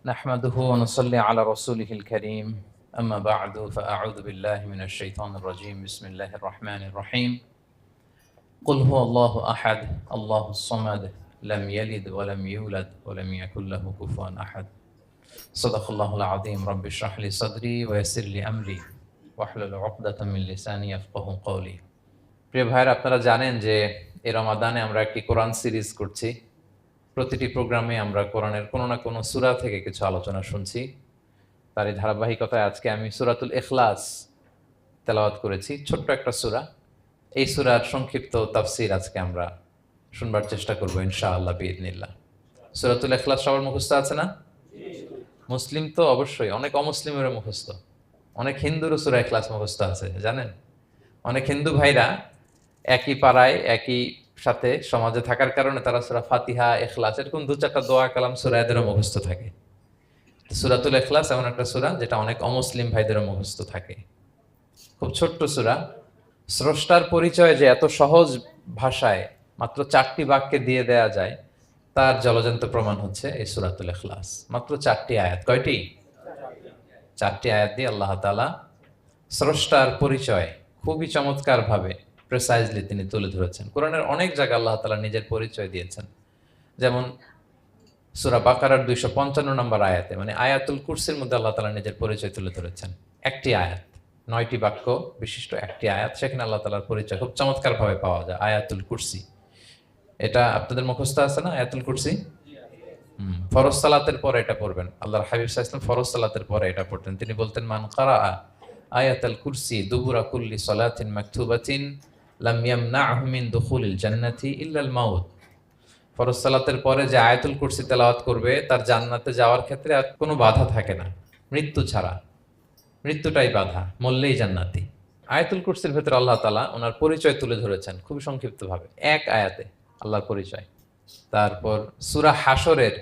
نحمده ونصلي على رسوله الكريم أما بعد فأعوذ بالله من الشيطان الرجيم بسم الله الرحمن الرحيم قل هو الله أحد الله الصمد لم يلد ولم يولد ولم يكن له كفوا أحد صدق الله العظيم رب اشرح لي صدري ويسر لي أمري واحلل عقدة من لساني يفقهوا قولي প্রিয় ভাইরা, আপনারা জানেন যে এই রমাদানে আমরা একটি কোরআন সিরিজ করছি। প্রতিটি প্রোগ্রামে আমরা কোরআনের কোনো না কোনো সূরা থেকে কিছু আলোচনা শুনছি। তারই ধারাবাহিকতায় আজকে আমি সূরাতুল ইখলাস তেলাওয়াত করেছি, ছোট্ট একটা সূরা। এই সূরার সংক্ষিপ্ত তাফসীর আজকে আমরা শুনবার চেষ্টা করব ইনশাআল্লাহ বিইذনিল্লাহ। সূরাতুল ইখলাস সবার মুখস্থ আছে না? মুসলিম তো অবশ্যই, অনেক অমুসলিমেরও মুখস্থ, অনেক হিন্দুরও সূরা ইখলাস মুখস্থ আছে, জানেন? অনেক হিন্দু ভাইরা একই পাড়ায় একই সাথে সমাজে থাকার কারণে তারা সূরা ফাতিহা, ইখলাস এরকম দু চারটা দোয়া কালাম সূরা এদেরও মুখস্থ থাকে। সূরাতুল ইখলাস এমন একটা সূরা যেটা অনেক অমুসলিম ভাইদেরও মুখস্থ থাকে। খুব ছোট্ট সূরা। স্রষ্টার পরিচয় যে এত সহজ ভাষায় মাত্র 4টি বাক্যে দিয়ে দেয়া যায়, তার জলজন্ত প্রমাণ হচ্ছে এই সূরাতুল ইখলাস। মাত্র 4টি আয়াত। কয়টি? 4টি আয়াত দিয়ে আল্লাহ তাআলা স্রষ্টার পরিচয় খুবই চমৎকার ভাবে প্রেসাইজলি তিনি তুলে ধরেছেন। কোরআনের অনেক জায়গায় আল্লাহ তাআলা নিজের পরিচয় দিয়েছেন। যেমন সূরা বাকারার 255 নম্বর আয়াতে, মানে আয়াতুল কুরসির মধ্যে আল্লাহ তাআলা নিজের পরিচয় তুলে ধরেছেন। একটি আয়াত, 9টি বাক্য বিশিষ্ট একটি আয়াত, সেখানে আল্লাহ তাআলার পরিচয় খুব চমৎকার ভাবে পাওয়া যায়। আয়াতুল কুরসি, এটা আপনাদের মুখস্থ আছে না? আয়াতুল কুরসি ফরজ সালাতের পরে এটা পড়বেন। আল্লাহর হাবিব সাল্লাল্লাহু আলাইহি ওয়াসাল্লাম ফরজ সালাতের পরে এটা পড়তেন। তিনি বলতেন, মান কারাআ আয়াতুল কুরসি দুবুরা কুল্লি সালাতিন মাকতুবাতিন লাম ইয়ামনাহু মিন দুখুলিল জান্নাতি ইল্লাল মাউত। ফরজ সালাতের পরে যে আয়াতুল কুরসি তেলাওয়াত করবে তার জান্নাতে যাওয়ার ক্ষেত্রে আর কোনো বাধা থাকে না, মৃত্যু ছাড়া। মৃত্যুটাই বাধা, মরলেই জান্নাতি। আয়াতুল কুরসির ভেতরে আল্লাহ তাআলা ওনার পরিচয় তুলে ধরেছেন খুব সংক্ষিপ্তভাবে, এক আয়াতে আল্লাহর পরিচয়। তারপর সূরা হাশরের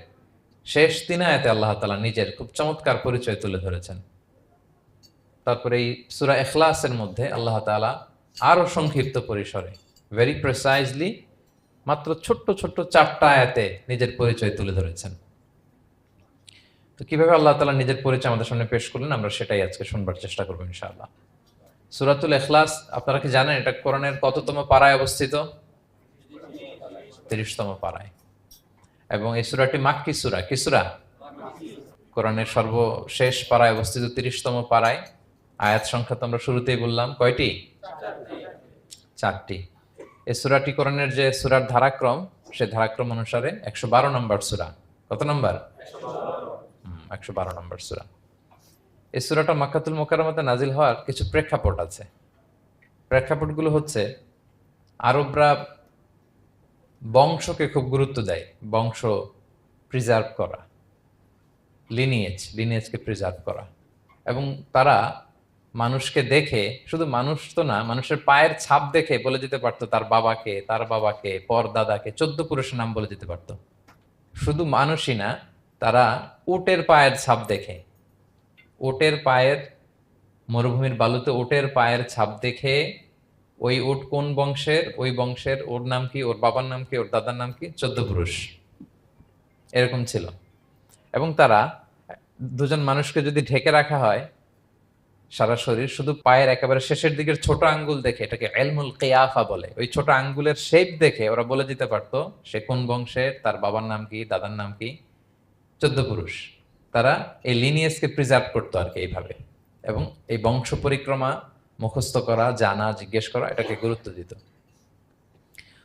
শেষ 3 আয়াতে আল্লাহ তাআলা নিজের খুব চমৎকার পরিচয় তুলে ধরেছেন। তারপরে এই সূরা ইখলাসের মধ্যে আল্লাহ তাআলা আরো সংক্ষিপ্ত পরিসরে, ভেরি প্রিসাইজলি, মাত্র ছোট্ট ছোট্ট 4টা আয়াতে নিজের পরিচয় তুলে ধরেছেন। তো কিভাবে আল্লাহ তাআলা নিজের পরিচয় আমাদের সামনে পেশ করলেন, আমরা সেটাই আজকে শুনবার চেষ্টা করবো ইনশাআল্লাহ। সূরাতুল ইখলাস আপনারা কি জানেন এটা কোরআনের কততম পারায় অবস্থিত? 30তম পারায়। এবং এই সূরাটি মাক্কি সূরা। কি সূরা? কোরআনের সর্বশেষ পারায় অবস্থিত 30তম পারায়। আয়াত সংখ্যা তো আমরা শুরুতেই বললাম, কয়টি? 4টি। এই সূরাটি কোরআনের যে সূরার ধারাক্রম, সে ধারাক্রম অনুসারে 112 নম্বর সূরা। কত নম্বর? 112 নম্বর সূরা। এই সূরাটা মক্কাতুল মুকাররমাতে নাজিল হওয়ার কিছু প্রেক্ষাপট আছে। প্রেক্ষাপটগুলো হচ্ছে, আরবরা বংশকে খুব গুরুত্ব দেয়, বংশ প্রিজার্ভ করা, লিনিয়েজকে প্রিজার্ভ করা। এবং তারা মানুষকে দেখে, শুধু মানুষ তো না, মানুষের পায়ের ছাপ দেখে বলে দিতে পারতো তার বাবাকে, তার বাবাকে, পর দাদাকে, 14 পুরুষের নাম বলে দিতে পারতো। শুধু মানুষই না, তারা উটের পায়ের ছাপ দেখে, উটের পায়ের, মরুভূমির বালুতে উটের পায়ের ছাপ দেখে ওই উট কোন বংশের, ওই বংশের ওর নাম কি, ওর বাবার নাম কি, ওর দাদার নাম কি, 14 পুরুষ এরকম ছিল। এবং তারা দুজন মানুষকে যদি ঢেকে রাখা হয় সারা শরীর, শুধু পায়ের একেবারে শেষের দিকের ছোট আঙ্গুল দেখে, এটাকে ইলমুল কিয়াফা বলে, ওই ছোট আঙ্গুলের শেপ দেখে ওরা বলে দিতে পারতো সে কোন বংশের, তার বাবার নাম কি, দাদার নাম কি, 14 পুরুষ। তারা এই লিনিয়েজকে প্রিজার্ভ করতো আর কি এইভাবে। এবং এই বংশ পরিক্রমা মুখস্থ করা, জানা, জিজ্ঞেস করা, এটাকে গুরুত্ব দিত।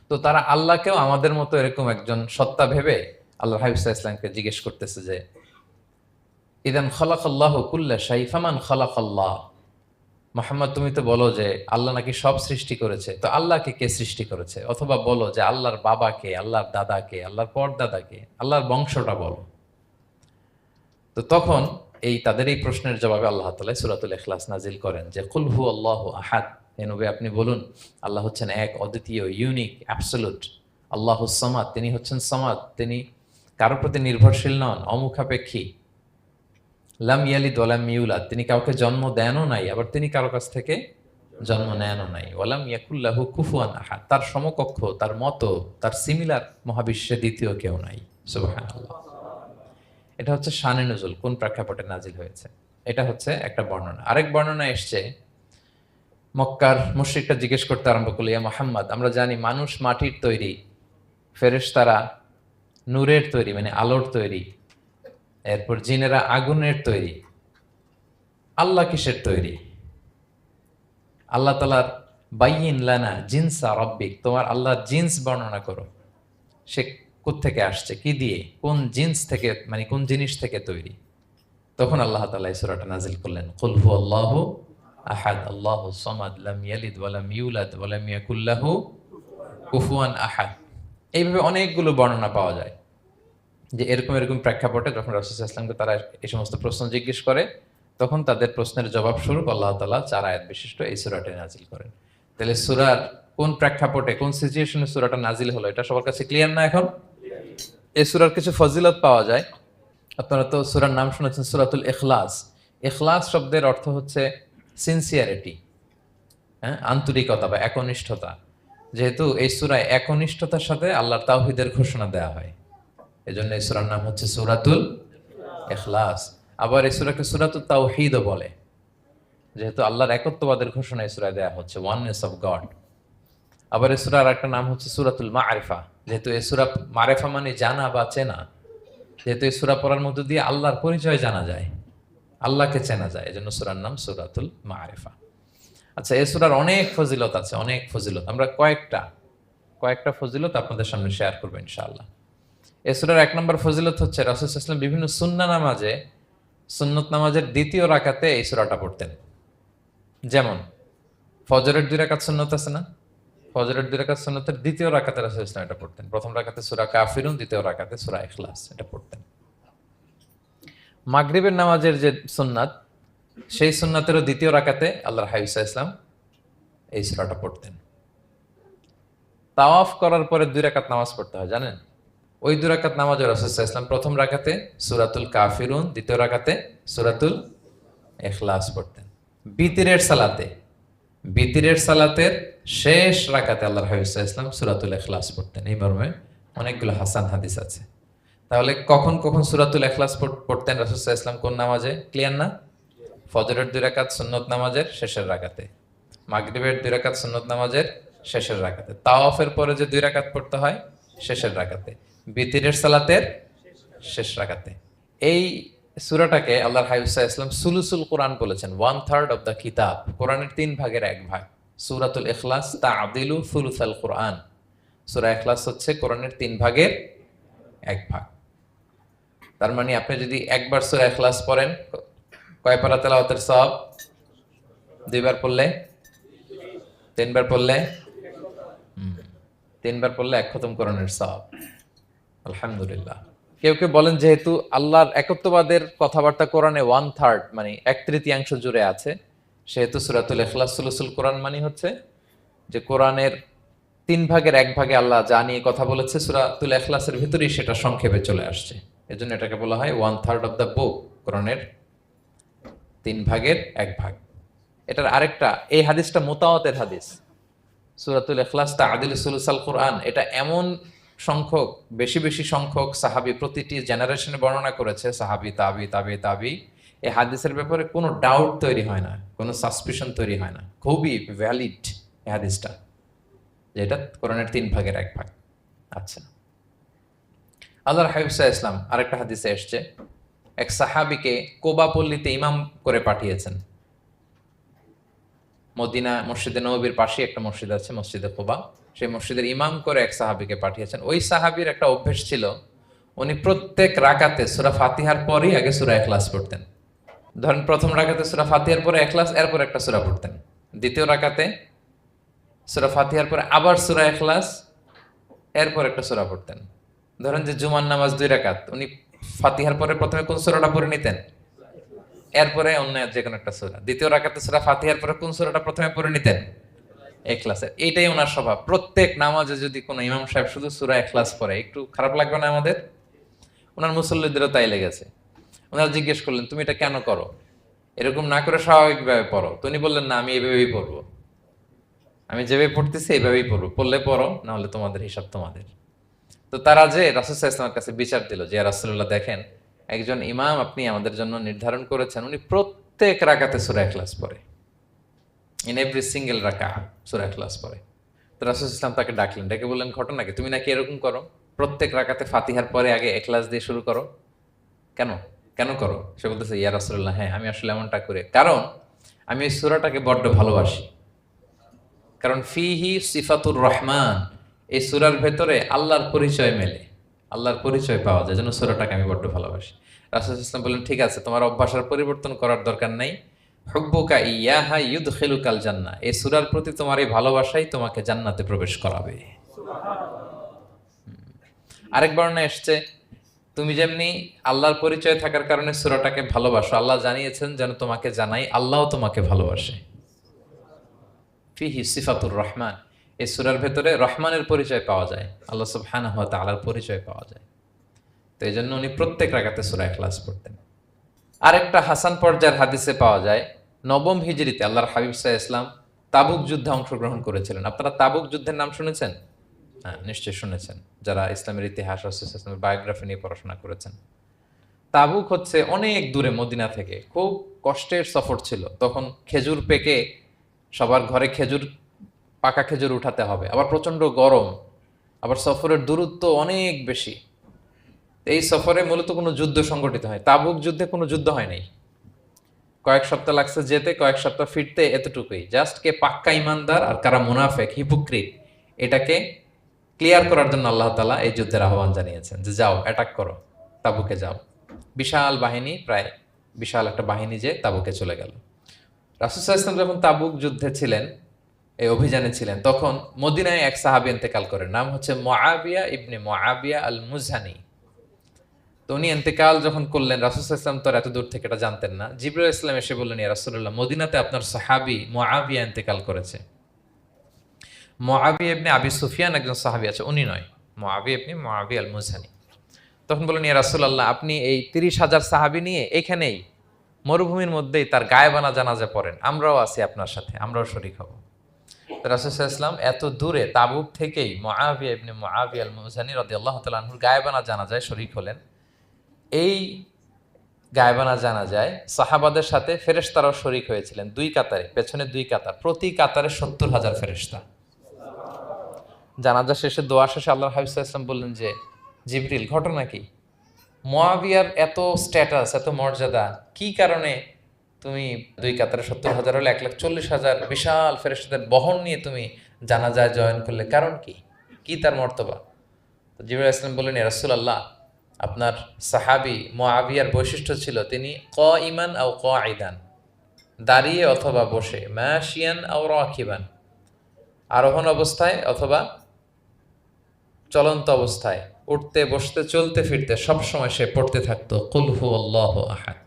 তো তারা আল্লাহকেও আমাদের মতো এরকম একজন সত্তা ভেবে আল্লাহ হাবিব সাল্লাল্লাহু আলাইহি ওয়াসাল্লামকে জিজ্ঞেস করতেছে যে, ইদান খালাকাল্লাহু কুল্লা শাই ফামান খালাকাল্লাহ। মুহাম্মদ, তুমি তো বলো যে আল্লাহ নাকি সব সৃষ্টি করেছে, তো আল্লাহকে কে সৃষ্টি করেছে? অথবা বলো যে আল্লাহর বাবাকে, আল্লাহর দাদাকে, আল্লাহর পরদাদাকে, আল্লাহর বংশটা বলো। তো তখন তাদের এই প্রশ্নের জবাবে আল্লাহ তাআলা সূরাতুল ইখলাস নাজিল করেন যে, কুল হু আল্লাহু আহাদ। হে নবী, আপনি বলুন আল্লাহ হচ্ছেন এক, অদ্বিতীয়, ইউনিক, অ্যাবসোলুট। আল্লাহুস সামাদ, তিনি হচ্ছেন সামাদ, তিনি কারো প্রতি নির্ভরশীল নন, অমুখাপেক্ষী। লাম ইয়ালিদ ওয়া লাম ইউলাদ, তিনি কাউকে জন্ম দেনও নাই, আবার তিনি কারো কাছ থেকে জন্ম নেনও নাই। ওয়া লাম ইয়াকুল লাহু কুফুয়ান আহাদ, তার সমকক্ষ, তার মতো, তার সিমিলার মহাবিশ্বে দ্বিতীয় কেউ নাই। সুবহানাল্লাহ। এটা হচ্ছে শানে নুজুল, কোন প্রেক্ষাপটে নাজিল হয়েছে, এটা হচ্ছে একটা বর্ণনা। আরেক বর্ণনা এসছে, মক্কার মুশরিকরা জিজ্ঞেস করতে আরম্ভ করলো, ইয়া মুহাম্মদ, আমরা জানি মানুষ মাটির তৈরি, ফেরেশতারা নূরের তৈরি মানে আলোর তৈরি, এরপর জিনেরা আগুনের তৈরি, আল্লাহ কিসের তৈরি? আল্লাহ তাআলার বাইয়িন লানা জিনসা রাব্বিক, তোমার আল্লাহর জিন্স বর্ণনা করো, সে কোত্থেকে আসছে, কি দিয়ে, কোন জিন্স থেকে, মানে কোন জিনিস থেকে তৈরি? তখন আল্লাহ তাআলা এই সূরাটা নাজিল করলেন, কুল হুয়াল্লাহু আহাদ আল্লাহুস সামাদ লাম ইয়ালিদ ওয়া লাম ইউলাদ ওয়া লাম ইয়াকুল লাহু কুফুয়ান আহাদ। এইভাবে অনেকগুলো বর্ণনা পাওয়া যায় যে এরকম এরকম প্রেক্ষাপটে যখন রাসূল সাল্লাল্লাহু আলাইহি ওয়াসাল্লামকে তারা এই সমস্ত প্রশ্ন জিজ্ঞেস করে, তখন তাদের প্রশ্নের জবাব স্বরূপ আল্লাহ তাআলা 4 আয়াত বিশিষ্ট এই সূরাটি নাজিল করেন। তাহলে সূরার কোন প্রেক্ষাপটে, কোন সিচুয়েশনে সূরাটা নাজিল হলো, এটা সবার কাছে ক্লিয়ার না এখন? এই সূরার কিছু ফজিলত পাওয়া যায়। আপনারা তো সূরার নাম শুনেছেন সূরাতুল ইখলাস। ইখলাস শব্দের অর্থ হচ্ছে সিনসিয়ারিটি, হ্যাঁ, আন্তরিকতা বা একনিষ্ঠতা। যেহেতু এই সূরায় একনিষ্ঠতার সাথে আল্লাহর তাওহীদের ঘোষণা দেওয়া হয়, এজন্য এই সূরার নাম হচ্ছে সূরাতুল ইখলাস। আবার এই সূরাকে সূরাতুত তাওহীদও বলে, যেহেতু আল্লাহর একত্ববাদের ঘোষণা এই সূরায় দেওয়া হচ্ছে, ওয়াননেস অফ গড। আবার এই সূরার একটা নাম হচ্ছে সূরাতুল মারিফা, যেহেতু এই সূরা মারিফা মানে জানা বা চেনা, যেহেতু এই সূরা পড়ার মধ্য দিয়ে আল্লাহর পরিচয় জানা যায়, আল্লাহকে চেনা যায়, এজন্য সূরার নাম সূরাতুল মারিফা। আচ্ছা, এই সূরার অনেক ফজিলত আছে, অনেক ফজিলত। আমরা কয়েকটা ফজিলত আপনাদের সামনে শেয়ার করবো ইনশাআল্লাহ। এই সূরার 1 নম্বর ফজিলত হচ্ছে রাসূল সাল্লাল্লাহু আলাইহি ওয়াসাল্লাম বিভিন্ন সুন্নত নামাজের দ্বিতীয় রাকাতে এই সূরাটা পড়তেন। যেমন ফজরের 2 রাকাত সুন্নত আছে না, ফজরের 2 রাকাত সুন্নতের দ্বিতীয় রাকাতে রাসূল সাল্লাল্লাহু আলাইহি ওয়াসাল্লাম এটা পড়তেন। প্রথম রাকাতে সূরা কাফিরুন, দ্বিতীয় রাকাতে সূরা ইখলাস, এটা পড়তেন। মাগরিবের নামাজের যে সুন্নাত, সেই সুন্নাতেরও দ্বিতীয় রাকাতে আল্লাহর হাবিব সাল্লাল্লাহু আলাইহি ওয়াসাল্লাম এই সূরাটা পড়তেন। তাওয়াফ করার পরে 2 রাকাত নামাজ পড়তে হয়, জানেন? ওই 2 রাকাত নামাজে রাসূল সাল্লাল্লাহু আলাইহি ওয়াসাল্লাম প্রথম রাকাতে সূরাতুল কাফিরুন, দ্বিতীয় রাকাতে সূরাতুল ইখলাস পড়তেন। বিতিরের সালাতের শেষ রাকাতে আল্লাহর হাবিব সাল্লাল্লাহু আলাইহি ওয়াসাল্লাম সূরাতুল ইখলাস পড়তেন। এই মর্মে অনেকগুলো হাসান হাদিস আছে। তাহলে কখন কখন সূরাতুল ইখলাস পড়তেন রাসূল সাল্লাল্লাহু আলাইহি ওয়াসাল্লাম, কোন নামাজে? ক্লিয়ার না? ফজরের 2 রাকাত সুন্নত নামাজের শেষের রাকাতে, মাগরিবের 2 রাকাত সুন্নত নামাজের শেষের রাকাতে, তাওয়াফের পরে যে 2 রাকাত পড়তে হয় শেষের রাকাতে, বিতিরের সালাতের শেষ রাকাতে। এই সূরাটাকে আল্লাহর হাবিব সাল্লাল্লাহু আলাইহি ওয়াসাল্লাম সুলুসুল কোরআন বলেছেন, 1/3 অফ দ্য কিতাব, কোরআনের 3 ভাগের 1 ভাগ। সূরাতুল ইখলাস তা'দিলু সুলুসাল কোরআন, সূরা ইখলাস হচ্ছে কোরআনের 3 ভাগের 1 ভাগ। তার মানে আপনি যদি একবার সূরা ইখলাস পড়েন, কয় পারা তেলাওয়াতের সওয়াব? 2 বার পড়লে, 3 বার পড়লে, 3 বার পড়লে 1 খতম কোরআনের সওয়াব। আলহামদুলিল্লাহ। কেউ কেউ বলেন যেহেতু আল্লাহর একত্ববাদের কথাবার্তা কোরআনে 1/3 মানে 1/3 জুড়ে আছে, সেহেতু সূরাতুল ইখলাস সুলুসুল কোরআন মানে হচ্ছে যে কোরআনের 3 ভাগের 1 ভাগে আল্লাহ যা নিয়ে কথা বলেছে সূরাতুল ইখলাসের ভিতরেই সেটা সংক্ষেপে চলে আসছে। এজন্য এটাকে বলা হয় 1/3 অফ দ্য বুক, কোরআনের 3 ভাগের 1 ভাগ। এটার আরেকটা, এই হাদিসটা মুতাওয়াতির হাদিস, সূরাতুল ইখলাস তা'দিলু সুলুসাল কোরআন, এটা এমন সংখ্যক, বেশি বেশি সংখ্যক সাহাবী প্রতিটি জেনারেশনে বর্ণনা করেছে, সাহাবী, তাবি, এই হাদিসের ব্যাপারে কোনো ডাউট তৈরি হয় না, কোনো সাসপিশন তৈরি হয় না, খুবই ভ্যালিড এই হাদিসটা, যেটা কোরআনের 3 ভাগের 1 ভাগ। আচ্ছা, আল্লাহর হাবিব সাল্লাল্লাহু আলাইহি ওয়াসাল্লাম আরেকটা হাদিসে এসেছে, এক সাহাবীকে কোবা পল্লীতে ইমাম করে পাঠিয়েছেন। মদিনা মসজিদে নববীর পাশে একটা মসজিদ আছে, মসজিদে কোবা, সেই মসজিদের ইমাম করে এক সাহাবীকে পাঠিয়েছেন। ওই সাহাবীর একটা অভ্যেস ছিল, উনি প্রত্যেক রাকাতে সূরা ফাতিহার পরেই আগে সূরা ইখলাস পড়তেন। ধরেন প্রথম রাকাতে সূরা ফাতিহার পরে ইখলাস, এরপর একটা সূরা পড়তেন। দ্বিতীয় রাকাতে সূরা ফাতিহার পরে আবার সূরা ইখলাস, এরপর একটা সূরা পড়তেন। ধরেন যে জুমার নামাজ 2 রাকাত, উনি ফাতিহার পরে প্রথমে কোন সূরাটা পড়ে নিতেন, এরপরে অন্য যে কোনো একটা সূরা। দ্বিতীয় রাকাতে সূরা ফাতিহার পরে কোন সূরাটা প্রথমে পড়ে নিতেন? ইখলাসের। এইটাই ওনার স্বভাব। প্রত্যেক নামাজে যদি কোনো ইমাম সাহেব শুধু সূরা ইখলাস পড়ে, একটু খারাপ লাগবে না আমাদের? ওনার মুসল্লিদেরও তাই লেগেছে। ওনারা জিজ্ঞেস করলেন, তুমি এটা কেন করো? এরকম না করে স্বাভাবিকভাবে পড়ো। তো উনি বললেন, না, আমি এইভাবেই পড়বো, আমি যেভাবে পড়তেছি এইভাবেই পড়বো, পড়লে পড়ো, না হলে তোমাদের হিসাব তোমাদের। তো তারা যে রাসূল সাল্লাল্লাহু আলাইহি ওয়াসাল্লামের কাছে বিচার দিল যে, ইয়া রাসূলুল্লাহ, দেখেন একজন ইমাম আপনি আমাদের জন্য নির্ধারণ করেছেন, উনি প্রত্যেক রাকাতে সূরা ইখলাস পড়ে, ইন এভরি সিঙ্গেল রাকা সূরা ইখলাস পড়ে। তো রাসূল ইসলাম তাকে ডাকলেন, ডেকে বললেন, ঘটনা কি, তুমি নাকি এরকম করো, প্রত্যেক রাকাতে ফাতিহার পরে আগে ইখলাস দিয়ে শুরু করো, কেন কেন করো? সে বলতেছে, ইয়া রাসূলুল্লাহ, হ্যাঁ আমি আসলে এমনটা করি, কারণ আমি এই সূরাটাকে বড্ড ভালোবাসি। কারণ ফিহি সিফাতুর রহমান, এই সূরার ভেতরে আল্লাহর পরিচয় মেলে, আল্লাহর পরিচয় পাওয়া যায়, যেন সূরাটাকে আমি বড্ড ভালোবাসি। রাসূল ইসলাম বললেন, ঠিক আছে, তোমার অভ্যাসের পরিবর্তন করার দরকার নাই, হুব্বুকা ইয়াহা ইউদখিলুকাল জান্নাহ, এই সূরার প্রতি তোমার এই ভালোবাসাই তোমাকে জান্নাতে প্রবেশ করাবে। আরেক বর্ণনায় এসছে, তুমি যেমনি আল্লাহর পরিচয় থাকার কারণে সূরাটাকে ভালোবাসো, আল্লাহ জানিয়েছেন যেন তোমাকে জানাই আল্লাহও তোমাকে ভালোবাসে। ফিহি সিফাতুর রহমান, এই সূরার ভেতরে রহমানের পরিচয় পাওয়া যায়, আল্লাহ সুবহানাহু ওয়া তাআলার পরিচয় পাওয়া যায়। তো এই জন্য উনি প্রত্যেক রাকাতে সূরা ইখলাস পড়তেন। আরেকটা হাসান পর্যায়ের হাদিসে পাওয়া যায়, নবম হিজরিতে আল্লাহর হাবিব সাল্লাল্লাহু আলাইহি ওয়াসাল্লাম তাবুক যুদ্ধে অংশগ্রহণ করেছিলেন। আপনারা তাবুক যুদ্ধের নাম শুনেছেন? হ্যাঁ, নিশ্চয়ই শুনেছেন, যারা ইসলামের ইতিহাস, ইসলামের বায়োগ্রাফি নিয়ে পড়াশোনা করেছেন। তাবুক হচ্ছে অনেক দূরে মদিনা থেকে, খুব কষ্টের সফর ছিল। তখন খেজুর পেকে সবার ঘরে খেজুর, পাকা খেজুর উঠাতে হবে, আবার প্রচণ্ড গরম, আবার সফরের দূরত্ব অনেক বেশি। এই সফরে মূলত কোনো যুদ্ধ সংগঠিত হয়, তাবুক যুদ্ধে কোনো যুদ্ধ হয় নাই। কয়েক সপ্তাহ লাগছে যেতে, কয়েক সপ্তাহ ফিরতে, এতটুকুই। জাস্ট কে পাক্কা ইমানদার আর কারা মুনাফেক, হিপোক্রিট, এটাকে ক্লিয়ার করার জন্য আল্লাহ তাআলা এই যুদ্ধের আহ্বান জানিয়েছেন যে যাও, অ্যাটাক করো, তাবুকে যাও। বিশাল বাহিনী, প্রায় বিশাল একটা বাহিনী যে তাবুকে চলে গেল। রাসূল সাল্লাল্লাহু আলাইহি ওয়াসাল্লাম যখন তাবুক যুদ্ধে ছিলেন, এই অভিযানে ছিলেন, তখন মদিনায় এক সাহাবী ইন্তেকাল করেন, নাম হচ্ছে মুআবিয়া ইবনে মুআবিয়া আল মুজহানি। তো উনি ইন্তেকাল যখন করলেন, রাসূল সাল্লাল্লাহু আলাইহি ওয়াসাল্লাম তো এত দূর থেকে এটা জানতেন না। জিবরাইল আলাইহিস সালাম এসে বললেন, ইয়া রাসূলুল্লাহ, মদিনাতে আপনার সাহাবী মুআবিয়া ইন্তেকাল করেছে। মুআবিয়া ইবনে আবি সুফিয়ান একজন সাহাবী আছে, উনি নয়, মুআবিয়া ইবনে মুআবিয়া আল মুজহানি। তখন বললেন, ইয়া রাসূলুল্লাহ, আপনি এই ৩০,০০০ সাহাবী নিয়ে এখানেই মরুভূমির মধ্যেই তার গায়েবানা জানাজা পড়েন, আমরাও আছি আপনার সাথে, আমরাও শরীক হব। রাসূল সাল্লাল্লাহু আলাইহি ওয়াসাল্লাম এত দূরে তাবুক থেকেই মুআবিয়া ইবনে মুআবিয়া আল মুজহানি রাদিয়াল্লাহু তাআলা আনহুর গায়েবানা জানাজায় শরীক হলেন। এই গায়েবানা জানাজায় সাহাবাদের সাথে ফেরেশতারাও শরীক হয়েছিলেন, দুই কাতারে, পেছনে দুই কাতার, প্রতি কাতারে ৭০,০০০ ফেরেশতা। জানাজা শেষে, দোয়া শেষে আল্লাহর হাবিব সাল্লাল্লাহু আলাইহি ওয়াসাল্লাম বললেন যে, জিবরিল, ঘটনা কি? মুআবিয়ার এত স্ট্যাটাস, এত মর্যাদা, কি কারণে তুমি দুই কাতারে ৭০,০০০ হলে ১,৪০,০০০ বিশাল ফেরেশতাদের বহন নিয়ে তুমি জানাজায় জয়েন করলে, কারণ কি? কি তার মর্তবা? তো জিবরাইল আলাইহিস সালাম বললেন, ইয়া রাসূলুল্লাহ, আপনার সাহাবী মুআবিয়ার বৈশিষ্ট্য ছিল তিনি কাইমান আও কাঈদান, দাঁড়িয়ে অথবা বসে, মাশিয়ান আও রাকিবান, আরোহণ অবস্থায় অথবা চলন্ত অবস্থায়, উঠতে বসতে চলতে ফিরতে সবসময় সে পড়তে থাকতো কুল হুয়াল্লাহু আহাদ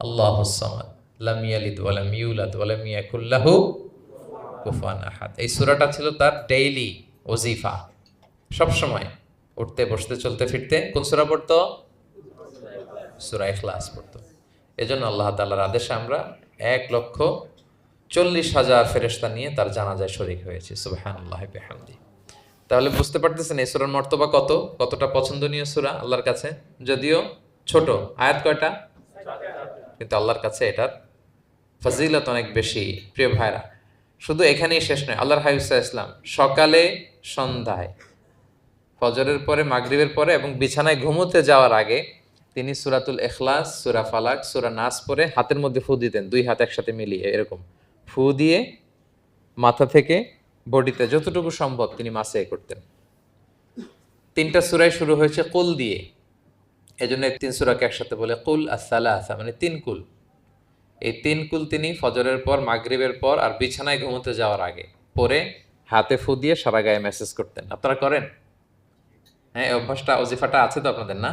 আল্লাহুস সামাদ লাম ইয়ালিদ ওয়া লাম ইউলাদ ওয়া লাম ইয়াকুল লাহু কুফুয়ান আহাদ। এই সূরাটা ছিল তার ডেইলি ওজিফা, সবসময় উঠতে বসতে চলতে ফিরতে কোন সূরা পড়তো? সূরা ইখলাস পড়তো। এজন্য আল্লাহ তাআলার আদেশে আমরা ১,৪০,০০০ ফেরেশতা নিয়ে তার জানাজায় শরীক হয়েছি। সুবহানাল্লাহি ওয়া বিহামদিহি। তাহলে বুঝতে পারতেছেন এই সূরার মর্তবা কতটা পছন্দনীয় সূরা আল্লাহর কাছে। যদিও ছোট আয়াত, কয়টা? কিন্তু আল্লাহর কাছে এটার ফজিলত অনেক বেশি। প্রিয় ভাইরা, শুধু এখানেই শেষ নয়, আল্লাহর হাবিব সাল্লাল্লাহু আলাইহি ওয়াসাল্লাম সকালে, সন্ধ্যায়, ফজরের পরে, মাগরিবের পরে এবং বিছানায় ঘুমোতে যাওয়ার আগে তিনি সূরাতুল ইখলাস, সূরা ফালাক, সূরা নাস পড়ে হাতের মধ্যে ফু দিতেন, দুই হাত একসাথে মিলিয়ে এরকম ফু দিয়ে মাথা থেকে বডিতে যতটুকু সম্ভব তিনি মাসে করতেন। ৩টা সূরাই শুরু হয়েছে কুল দিয়ে, এজন্য ৩ সূরাকে একসাথে বলে কুল আস-সালাসা, মানে ৩ কুল। এই ৩ কুল তিনি ফজরের পর, মাগরিবের পর আর বিছানায় ঘুমোতে যাওয়ার আগে পরে হাতে ফু দিয়ে সারা গায়ে মেসেজ করতেন। আপনারা করেন? হ্যাঁ, এই অভ্যাসটা, ওজিফাটা আছে তো আপনাদের, না?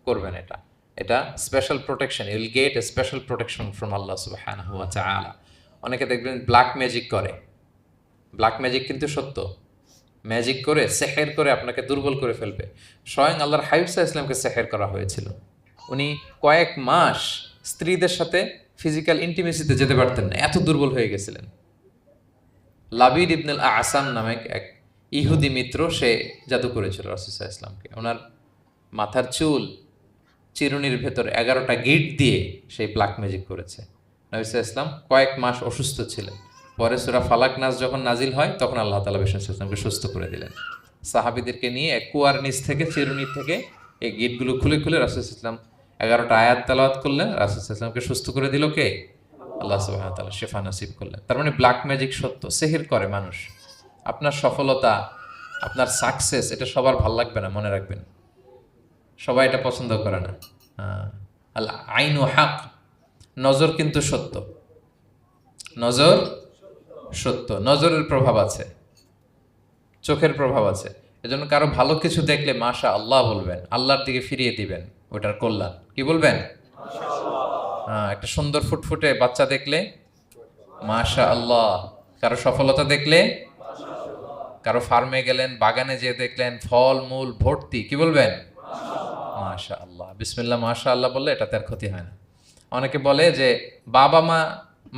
করবেন এটা। এটা special protection, you will get a special protection from Allah সুবহানাহু ওয়া তাআলা। অনেকে দেখবেন ব্ল্যাক ম্যাজিক করে, ব্ল্যাক ম্যাজিক কিন্তু সত্য, ম্যাজিক করে, সেহের করে আপনাকে দুর্বল করে ফেলবে। স্বয়ং আল্লাহর হাবিব সাল্লাল্লাহু আলাইহি ওয়াসাল্লামকে সেহের করা হয়েছিল। উনি কয়েক মাস স্ত্রীদের সাথে ফিজিক্যাল ইন্টিমেসিতে যেতে পারতেন না, এত দুর্বল হয়ে গেছিলেন। লাবিদ ইবনুল আসাম নামে এক ইহুদি মিত্র, সে জাদু করেছিল রাসূল সাল্লাল্লাহু আলাইহি ওয়াসাল্লামকে। ওনার মাথার চুল চিরুনির ভেতর 11টা গিট দিয়ে সেই ব্ল্যাক ম্যাজিক করেছে। নবী সাল্লাল্লাহু আলাইহি ওয়াসাল্লাম কয়েক মাস অসুস্থ ছিলেন। পরে সূরা ফালাক নাস যখন নাজিল হয় তখন আল্লাহ তাআলা বিষ্ণু সাল্লাল্লাহু আলাইহি ওয়াসাল্লামকে সুস্থ করে দিলেন। সাহাবীদেরকে নিয়ে এক কুয়ার নিচ থেকে, চিরুনি থেকে এই গিটগুলো খুলে খুলে রাসূল সাল্লাল্লাহু আলাইহি ওয়াসাল্লাম 11টা আয়াত তেলাওয়াত করলেন। রাসূল সাল্লাল্লাহু আলাইহি ওয়াসাল্লামকে সুস্থ করে দিল কে? আল্লাহ সুবহানাহু ওয়া তাআলা শিফা নসিব করলেন। তার মানে ব্ল্যাক ম্যাজিক সত্য, সিহির করে মানুষ। আপনার সফলতা, আপনার সাকসেস, এটা সবার ভাল লাগবে না, মনে রাখবেন। সবাই এটা পছন্দ করে না। আল আইনু হক, নজর কিন্তু সত্য। নজর সত্য, নজরের প্রভাব আছে, চোখের প্রভাব আছে। এজন্য কারো ভালো কিছু দেখলে মাশা আল্লাহ বলবেন, আল্লাহর দিকে ফিরিয়ে দিবেন ওটার কল্যাণ। কি বলবেন? একটা সুন্দর ফুটফুটে বাচ্চা দেখলে মাশা আল্লাহ। কারো সফলতা দেখলে, কারো ফার্মে গেলেন, বাগানে যেয়ে দেখলেন ফল মূল ভর্তি, কি বলবেন? মাশা আল্লাহ। বিসমিল্লাহ মাশা আল্লাহ বললে এটাতে আর ক্ষতি হয় না। অনেকে বলে যে বাবা মা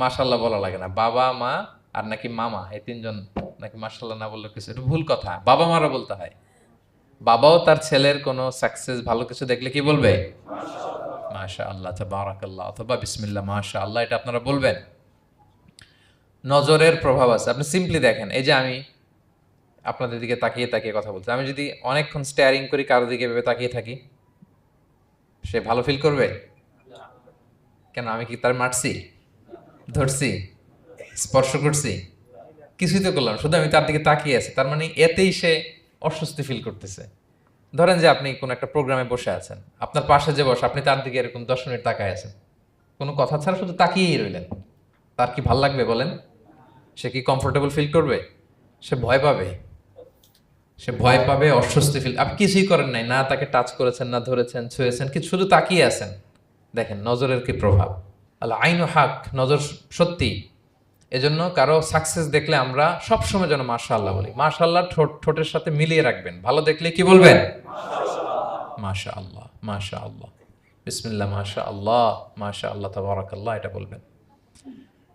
মাশাআল্লাহ বলা লাগে না, বাবা মা আর নাকি মামা, এই তিনজন নাকি মাশাআল্লাহ না বললে কিছু, এটা ভুল কথা। বাবা মারা বলতে হয়। বাবাও তার ছেলের কোনো সাকসেস, ভালো কিছু দেখলে কি বলবে? মাশা আল্লাহ, তাবারাকাল্লাহ, অথবা বিসমিল্লাহ মাশা আল্লাহ, এটা আপনারা বলবেন। নজরের প্রভাব আছে। আপনি সিম্পলি দেখেন, এই যে আমি আপনাদের দিকে তাকিয়ে তাকিয়ে কথা বলছি, আমি যদি অনেকক্ষণ স্টেয়ারিং করি, কারো দিকে ভেবে তাকিয়ে থাকি, সে ভালো ফিল করবে? কেন? আমি কি তার মারছি, ধরছি, স্পর্শ করছি? কিছুই তো করলাম, শুধু আমি তার দিকে তাকিয়ে আছি। তার মানে এতেই সে অস্বস্তি ফিল করতেছে। ধরেন যে আপনি কোনো একটা প্রোগ্রামে বসে আছেন, আপনার পাশে যে বসে, আপনি তার দিকে এরকম 10 মিনিট তাকায় আছেন, কোনো কথা ছাড়া শুধু তাকিয়েই রইলেন, তার কি ভাল লাগবে বলেন? সে কি কমফোর্টেবল ফিল করবে? সে ভয় পাবে, সে ভয় পাবে, অস্বস্তি ফিল। আপনি কিছুই করেন নাই, না তাকে টাচ করেছেন, না ধরেছেন, ছুঁয়েছেন, কিন্তু শুধু তাকিয়ে আছেন। দেখেন নজরের কি প্রভাব। আল আইনু হক, নজর সত্যি। এজন্য কারো সাকসেস দেখলে আমরা সবসময় যেন মাশাআল্লাহ বলি। মাশাআল্লাহ ঠোঁটের সাথে মিলিয়ে রাখবেন। ভালো দেখলে কি বলবেন? মাশাআল্লাহ, মাশাআল্লাহ, বিসমিল্লাহ মাশাআল্লাহ, মাশাআল্লাহ, তাবারাকাল্লাহ, এটা বলবেন।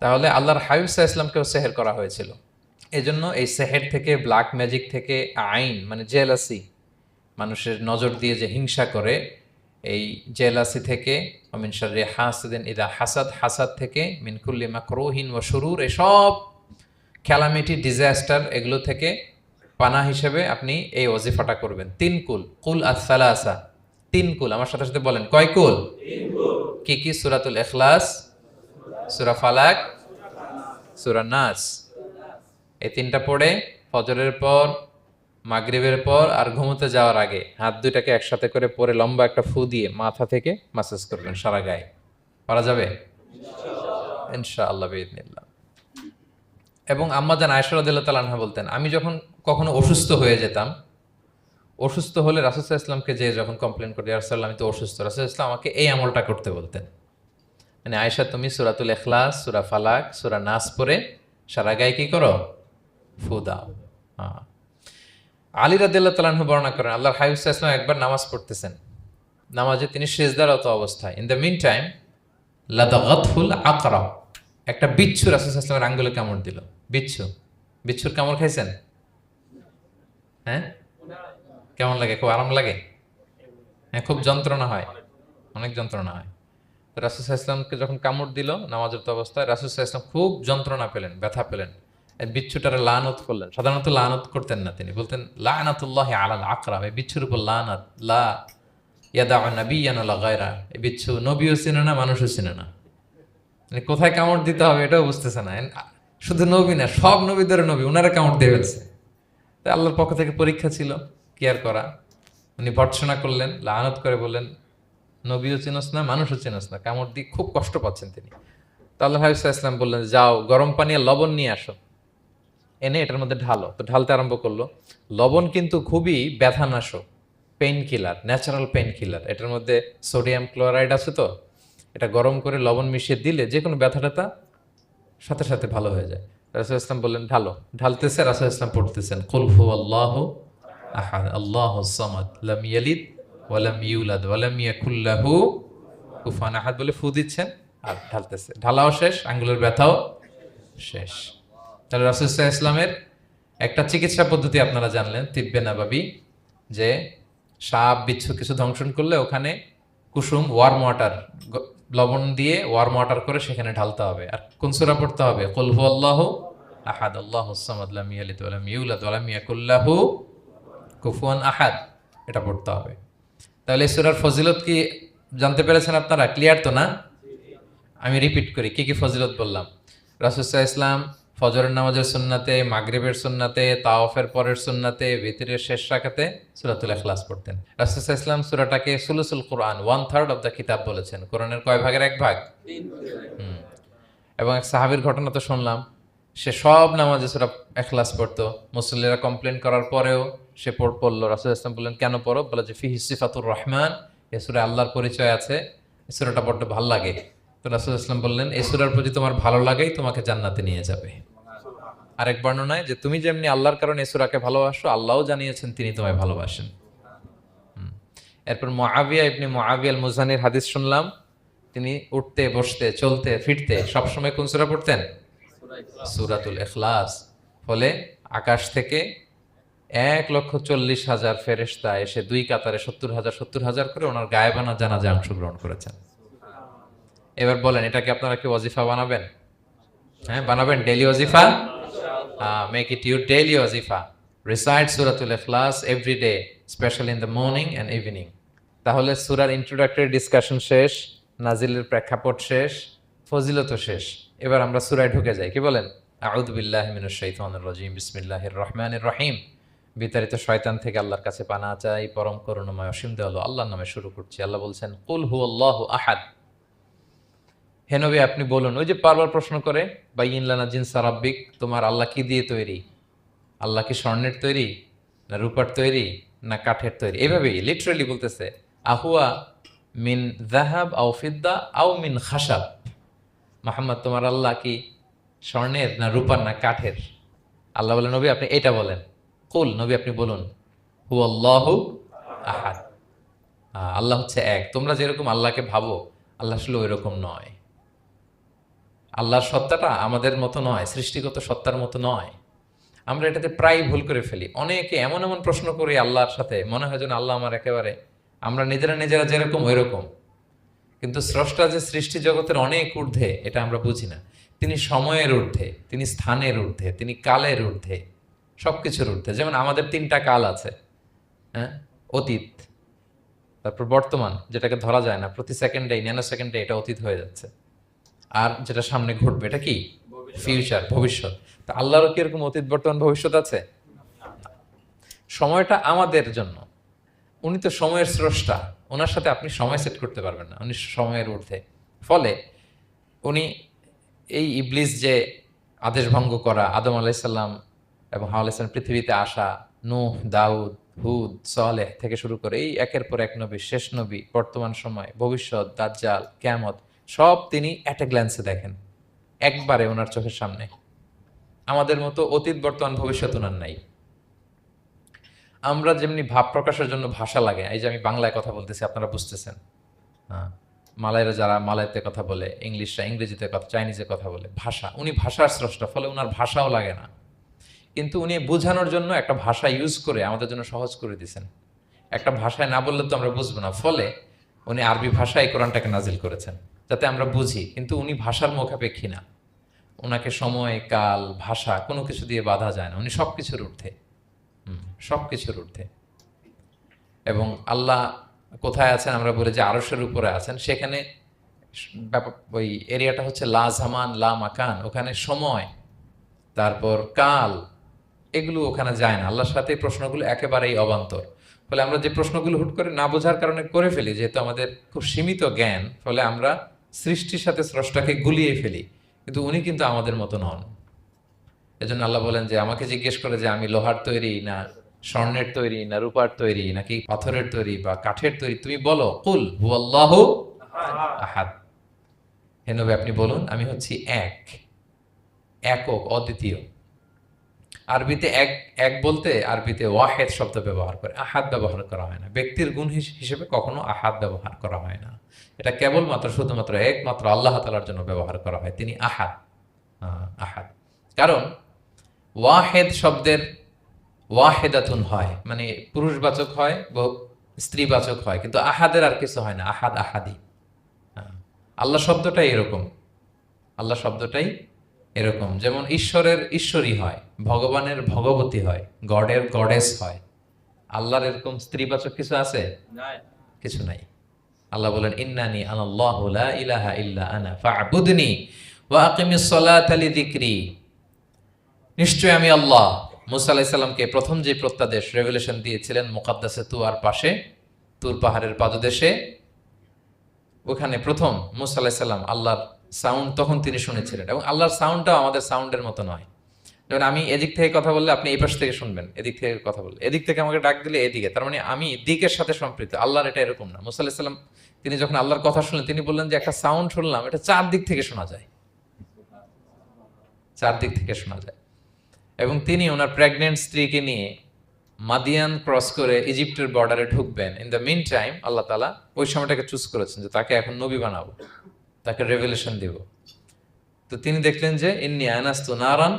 তাহলে আল্লাহর হাবিব সাল্লাল্লাহু আলাইহি ওয়াসাল্লামকেও সেহের করা হয়েছিল। এজন্য এই সেহের থেকে, ব্ল্যাক ম্যাজিক থেকে, আইন মানে জেলাসি, মানুষের নজর দিয়ে যে হিংসা করে, এই জেলাসি থেকে, মিন শাররি হাসিদিন ইযা হাসাদ, হাসাদ থেকে, মিন কুল্লি মাকরুহিন ওয়া শুরুর, এসব ক্যালামিটি, ডিজাস্টার, এগুলো থেকে পানা হিসেবে আপনি এই ওজিফাটা করবেন। 3 কুল, কুল আস-সালাসা, 3 কুল। আমার সাথে সাথে বলেন, কয় কুল? 3 কুল। কি কি? সূরাতুল ইখলাস, সূরা ফালাক, সূরা নাস। এই 3টা পড়ে ফজরের পর, মাগরিবের পর আর ঘুমোতে যাওয়ার আগে হাত দুইটাকে একসাথে করে পরে লম্বা একটা ফু দিয়ে মাথা থেকে মাসাজ করবেন সারা গায়ে। পারা যাবে ইনশাআল্লাহ বিইذنিল্লাহ। এবং আম্মা জান আয়েশা রাদিয়াল্লাহু তাআলা আনহা বলতেন, আমি যখন কখনো অসুস্থ হয়ে যেতাম, অসুস্থ হলে রাসূল সাল্লাল্লাহু আলাইহি ওয়াসাল্লামকে যে যখন কমপ্লেইন করি, ইয়া রাসূলুল্লাহ আমি তো অসুস্থ, রাসূল সাল্লাল্লাহু আলাইহি ওয়াসাল্লাম আমাকে এই আমলটা করতে বলতেন। মানে আয়েশা, তুমি সূরাতুল ইখলাস, সূরা ফালাক, সূরা নাস পড়ে সারা গায়ে কি করো? ফু দাও। আলী রাদিয়াল্লাহু তাআলা আনহু বর্ণনা করেন, আল্লাহর হাবিব সাল্লাল্লাহু আলাইহি ওয়াসাল্লাম একবার নামাজ পড়তেছেন, নামাজে তিনি সিজদারত অবস্থায়, ইন দ্য মিন টাইম লাদাগাতহুল আকরা, একটা বিচ্ছু রাসূল সাল্লাল্লাহু আলাইহি ওয়াসাল্লামের আঙ্গুলে কামড় দিল। বিচ্ছু, বিচ্ছুর কামড় খাইছেন? হ্যাঁ, কেমন লাগে? খুব আরাম লাগে? হ্যাঁ, খুব যন্ত্রণা হয়, অনেক যন্ত্রণা হয়। তো রাসূল সাল্লাল্লাহু আলাইহি ওয়াসাল্লামকে যখন কামড় দিল নামাজরত অবস্থায়, রাসূল সাল্লাল্লাহু আলাইহি ওয়াসাল্লাম খুব যন্ত্রণা পেলেন, ব্যথা পেলেন। এই বিচ্ছুটারে লানত করলেন। সাধারণত লানত করতেন না, তিনি বলতেন লানাতুল্লাহি আলাল আকরা, এই বিচ্ছুর উপর লানাত, লা ইয়াদাউ নাবিয়ান ওয়ালা গায়রা। এই বিচ্ছু নবীও চিনে না, মানুষও চিনে না, মানে কোথায় কামড় দিতে হবে এটাও বুঝতেছে না। শুধু নবী না, সব নবীদের নবী, ওনারা কামড় দিয়ে ফেলছে। তাই আল্লাহর পক্ষ থেকে পরীক্ষা ছিল, কেয়ার করা। উনি ভর্ৎসনা করলেন, লানত করে বললেন, নবীও চিনস না, মানুষও চিনস না, কামড় দিয়ে খুব কষ্ট পাচ্ছেন তিনি। তো আল্লাহ হাবিব সাল্লাল্লাহু আলাইহি ওয়াসাল্লাম বললেন, যাও গরম পানি আর লবণ নিয়ে আসো, এনে এটার মধ্যে ঢালো। তো ঢালতে আরম্ভ করলো। লবণ কিন্তু খুবই ব্যথানাশক, pain killer, natural pain killer. এটার মধ্যে সোডিয়াম ক্লোরাইড আছে, তো এটা গরম করে লবণ মিশিয়ে দিলে যে কোনো ব্যথা ট্যাথা সাথে সাথে ভালো হয়ে যায়। রাসূল ইসলাম বললেন ঢালো। ঢালতেছে, রাসূল ইসলাম পড়তেছেন কুল হুয়াল্লাহু আহাদ আল্লাহুস সামাদ লাম ইয়ালিদ ওয়া লাম ইউলাদ ওয়া লাম ইয়াকুল লাহু কুফুয়ান আহাদ বলে ফু দিচ্ছেন আর ঢালতেছে। ঢালাও শেষ, আঙ্গুলের ব্যথাও শেষ। তাহলে রাসূল সাল্লাল্লাহু আলাইহি ওয়াসাল্লামের একটা চিকিৎসা পদ্ধতি আপনারা জানলেন, তিব্বে নাবাবী, যে সাপ বিচ্ছু কিছু দংশন করলে ওখানে কুসুম ওয়ার্ম ওয়াটার, লবণ দিয়ে ওয়ার্ম ওয়াটার করে সেখানে ঢালতে হবে। আর কোন সূরা পড়তে হবে? কুল হুয়াল্লাহু আহাদ আল্লাহুস সামাদ লাম ইয়ালিদ ওয়া লাম ইউলাদ ওয়া লাম ইয়াকুল লাহু কুফুয়ান আহাদ, এটা পড়তে হবে। তাহলে এই সূরার ফজিলত কি জানতে পেরেছেন আপনারা? ক্লিয়ার তো না? আমি রিপিট করি কি কি ফজিলত বললাম। রাসূল সাল্লাল্লাহু আলাইহি ওয়াসাল্লাম ফজরের নামাজের সুন্নাতে, মাগরিবের সুন্নাতে, তাওয়াফের পরের সুন্নাতে, ভিতরের শেষ রাকাতে সূরাতুল ইখলাস পড়তেন। রাসূল সাল্লাল্লাহু আলাইহি ওয়াসাল্লাম সূরাটাকে সুলুসুল কোরআন, 1/3 অফ দ্য কিতাব বলেছেন। কোরআনের কয় ভাগের এক ভাগ? 3 ভাগ। এবং এক সাহাবীর ঘটনা তো শুনলাম, সে সব নামাজে সূরা ইখলাস পড়তো। মুসল্লিরা কমপ্লেন করার পরেও সে পড়লো। রাসূল সাল্লাল্লাহু আলাইহি ওয়াসাল্লাম বললেন, কেন পড়ো? বলে যে ফিহি সিফাতুর রহমান, এই সূরায় আল্লাহর পরিচয় আছে, এই সূরাটা বড্ড ভালো লাগে। তো রাসূল সাল্লাল্লাহু আলাইহি ওয়াসাল্লাম বললেন, এই সূরার প্রতি তোমার ভালো লাগেই তোমাকে জান্নাতে নিয়ে যাবে। আরেক বর্ণনায় যে তুমি যেমনি আল্লাহর কারণে এই সূরাকে ভালোবাসো, আল্লাহও জানিয়েছেন তিনি তোমায় ভালোবাসেন। এরপর মুআবিয়া ইবনে মুআবিয়া আল মুজানির হাদিস শুনলাম, তিনি উঠতে বসতে চলতে ফিরতে সবসময় কোন সূরা পড়তেন? সূরাতুল ইখলাস। ফলে আকাশ থেকে 1,40,000 ফেরেশতা এসে দুই কাতারে 70,000 করে ওনার গায়েবানা জানাজায় অংশগ্রহণ করেছেন। এবার বলেন, এটাকে আপনারা কি ওয়াজিফা বানাবেন? হ্যাঁ, বানাবেন ডেইলি ওয়াজিফা? মেক ইট ইউর ডেইলি ওয়াজিফা। রিসাইট সূরাতুল ইখলাস every day, specially in the morning and evening. তাহলে সূরার ইন্ট্রোডাক্টরি ডিসকাশন শেষ, নাজিলের প্রেক্ষাপট শেষ, ফজিলতও শেষ। এবার আমরা সূরায় ঢুকে যাই। কি বলেন? আউযু বিল্লাহি মিনাশ শাইতানির রাজিম, বিসমিল্লাহির রহমানির রহিম। বিতাড়িত শয়তান থেকে আল্লাহর কাছে পানা চাই, পরম করুণাময় অসীম দয়ালু আল্লাহর নামে শুরু করছি। আল্লাহ বলছেন, কুল হুয়াল্লাহু আহাদ। হে নবী আপনি বলুন, ওই যে বারবার প্রশ্ন করে, বাইয়িন লানা জিনসা রাব্বিক, তোমার আল্লাহ কি দিয়ে তৈরি? আল্লাহ কি স্বর্ণের তৈরি, না রূপার তৈরি, না কাঠের তৈরি? এইভাবেই লিটারালি বলতেছে, আহুয়া মিন যাহাব আও ফিদ্দা আও মিন খাশাব। মুহাম্মদ তোমার আল্লাহ কি স্বর্ণের, না রূপার, না কাঠের? আল্লাহ বলেন, নবী আপনি এটা বলেন। কুল, নবী আপনি বলুন, হুয়াল্লাহু আহাদ, আল্লাহ হচ্ছে এক। তোমরা যেরকম আল্লাহকে ভাবো, আল্লাহ আসলে ওই রকম নয়। আল্লাহর সত্তাটা আমাদের মতো নয়, সৃষ্টিগত সত্তার মতো নয়। আমরা এটাতে প্রায় ভুল করে ফেলি। অনেকে এমন এমন প্রশ্ন করি আল্লাহর সাথে, মনে হয় যেন আল্লাহ আমার একেবারে, আমরা নিজেরা নিজেরা যেরকম ওই রকম। কিন্তু স্রষ্টা যে সৃষ্টি জগতের অনেক ঊর্ধ্বে, এটা আমরা বুঝি না। তিনি সময়ের ঊর্ধ্বে, তিনি স্থানের ঊর্ধ্বে, তিনি কালের ঊর্ধ্বে, সবকিছুর ঊর্ধ্বে। যেমন আমাদের 3টা কাল আছে, হ্যাঁ, অতীত, তারপর বর্তমান, যেটাকে ধরা যায় না, প্রতি সেকেন্ডে, ন্যানো সেকেন্ডে এটা অতীত হয়ে যাচ্ছে। আর যেটা সামনে ঘটবে এটা কি? ফিউচার, ভবিষ্যৎ। তা আল্লাহরও কি এরকম অতীত, বর্তমান, ভবিষ্যৎ আছে? সময়টা আমাদের জন্য, উনি তো সময়ের স্রষ্টা, ওনার সাথে আপনি সময় সেট করতে পারবেন না, উনি সময়ের ঊর্ধ্বে। ফলে উনি এই ইবলিস যে আদেশ ভঙ্গ করা, আদম আলাইসাল্লাম এবং হাওয়া আলাইসাল্লাম পৃথিবীতে আসা, নূহ, দাউদ, হুদ, সালেহ থেকে শুরু করে এই একের পর এক নবী, শেষ নবী, বর্তমান সময়, ভবিষ্যৎ, দাজ্জাল, কিয়ামত, সব তিনি অ্যাট এ গ্ল্যান্সে দেখেন, একবারে ওনার চোখের সামনে। আমাদের মতো অতীত, বর্তমান, ভবিষ্যৎ ওনার নাই। আমরা যেমনি ভাব প্রকাশের জন্য ভাষা লাগে, এই যে আমি বাংলায় কথা বলতেছি আপনারা বুঝতেছেন, হ্যাঁ, মালাইরা যারা মালাইতে কথা বলে, ইংলিশরা ইংরেজিতে কথা, চাইনিজে কথা বলে, ভাষা, উনি ভাষার স্রষ্টা, ফলে ওনার ভাষাও লাগে না। কিন্তু উনি বোঝানোর জন্য একটা ভাষা ইউজ করে আমাদের জন্য সহজ করে দিয়েছেন। একটা ভাষায় না বললে তো আমরা বুঝবো না, ফলে উনি আরবি ভাষায় কোরআনটাকে নাজিল করেছেন যাতে আমরা বুঝি। কিন্তু উনি ভাষার মুখাপেক্ষী না, ওনাকে সময়, কাল, ভাষা কোনো কিছু দিয়ে বাধা যায় না, উনি সব কিছুর ঊর্ধ্বে, সব কিছুর ঊর্ধ্বে। এবং আল্লাহ কোথায় আছেন? আমরা বলি যে আরশের উপরে আছেন। সেখানে ওই এরিয়াটা হচ্ছে লা জামান লা মাকান, ওখানে সময়, তারপর কাল, এগুলো ওখানে যায় না। আল্লাহর সাথে এই প্রশ্নগুলো একেবারেই অবান্তর। ফলে আমরা যে প্রশ্নগুলো হুট করে না বোঝার কারণে করে ফেলি, যেহেতু আমাদের খুব সীমিত জ্ঞান, ফলে আমরা সৃষ্টির সাথে স্রষ্টাকে গুলিয়ে ফেলি। কিন্তু উনি কিন্তু আমাদের মতো নন। এজন্য আল্লাহ বলেন যে আমাকে জিজ্ঞেস করে যে আমি লোহার তৈরি, না স্বর্ণের তৈরি, না রূপার তৈরি, নাকি পাথরের তৈরি বা কাঠের তৈরি, তুমি বলো, কুল হুয়াল্লাহু আহাদ। হে নবী আপনি বলুন, আমি হচ্ছি এক, একক, অদ্বিতীয়। আরবিতে এক, এক বলতে আরবিতে ওয়াহেদ শব্দ ব্যবহার করে, আহাদ ব্যবহার করা হয় না। ব্যক্তির গুণ হিসেবে কখনো আহাদ ব্যবহার করা হয় না। এটা কেবলমাত্র, শুধুমাত্র, একমাত্র আল্লাহ তাআলার জন্য ব্যবহার করা হয়, তিনি আহাদ। আহাদ, কারণ ওয়াহেদ শব্দের ওয়াহেদাতুন হয়, মানে পুরুষবাচক হয়, স্ত্রীবাচক হয়, কিন্তু আহাদের আর কিছু হয় না, আহাদ আহাদি। হ্যাঁ, আল্লাহ শব্দটাই এরকম, আল্লাহ শব্দটাই এরকম। যেমন ঈশ্বরের ঈশ্বরী হয়, ভগবানের ভগবতী হয়, গডের গডেস হয়। আল্লাহর এরকম স্ত্রীবাচক কিছু আছে? কিছু নাই। আল্লাহ বলেন ইন্নানি আনাল্লাহু লা ইলাহা ইল্লা আনা ফা'বুদনি ওয়া আকিমিস সালাতা লিযিকরি। নিশ্চয় আমি আল্লাহ। মুসা আলাইহিস সালামকে প্রথম যে প্রত্যাদেশ রেভেলেশন দিয়েছিলেন মুকাদ্দাসে তুয়ার পাশে, তুর পাহাড়ের পাদদেশে, ওখানে প্রথম মুসা আলাইহিস সালাম আল্লাহর সাউন্ড তখন তিনি শুনেছিলেন, এবং আল্লাহর সাউন্ডটাও আমাদের সাউন্ডের মতো নয়। যেমন আমি এদিক থেকে কথা বললে আপনি এই পাশ থেকে শুনবেন, এদিক থেকে কথা বললে, এদিক থেকে আমাকে ডাক দিলে এদিকে, তার মানে আমি দিকের সাথে সম্পৃক্ত। আল্লাহর এটা এরকম না। মুসা আলাইহিস সালাম তিনি যখন আল্লাহর কথা শুনলেন, তিনি বললেন যে একটা সাউন্ড শুনলাম, এটা চারদিক থেকে শোনা যায়, চারদিক থেকে শোনা যায়। এবং তিনি ওনার প্রেগনেন্ট স্ত্রীকে নিয়ে মাদিয়ান ক্রস করে ইজিপ্টের বর্ডারে ঢুকবেন। ইন দ্য মিন টাইম আল্লাহ তাআলা ওই সময়টাকে চুজ করেছেন যে তাকে এখন নবী বানাবো, তাকে রেভেলেশন দিব। তো তিনি দেখলেন যে ইন্নী আনাস্তু নারান,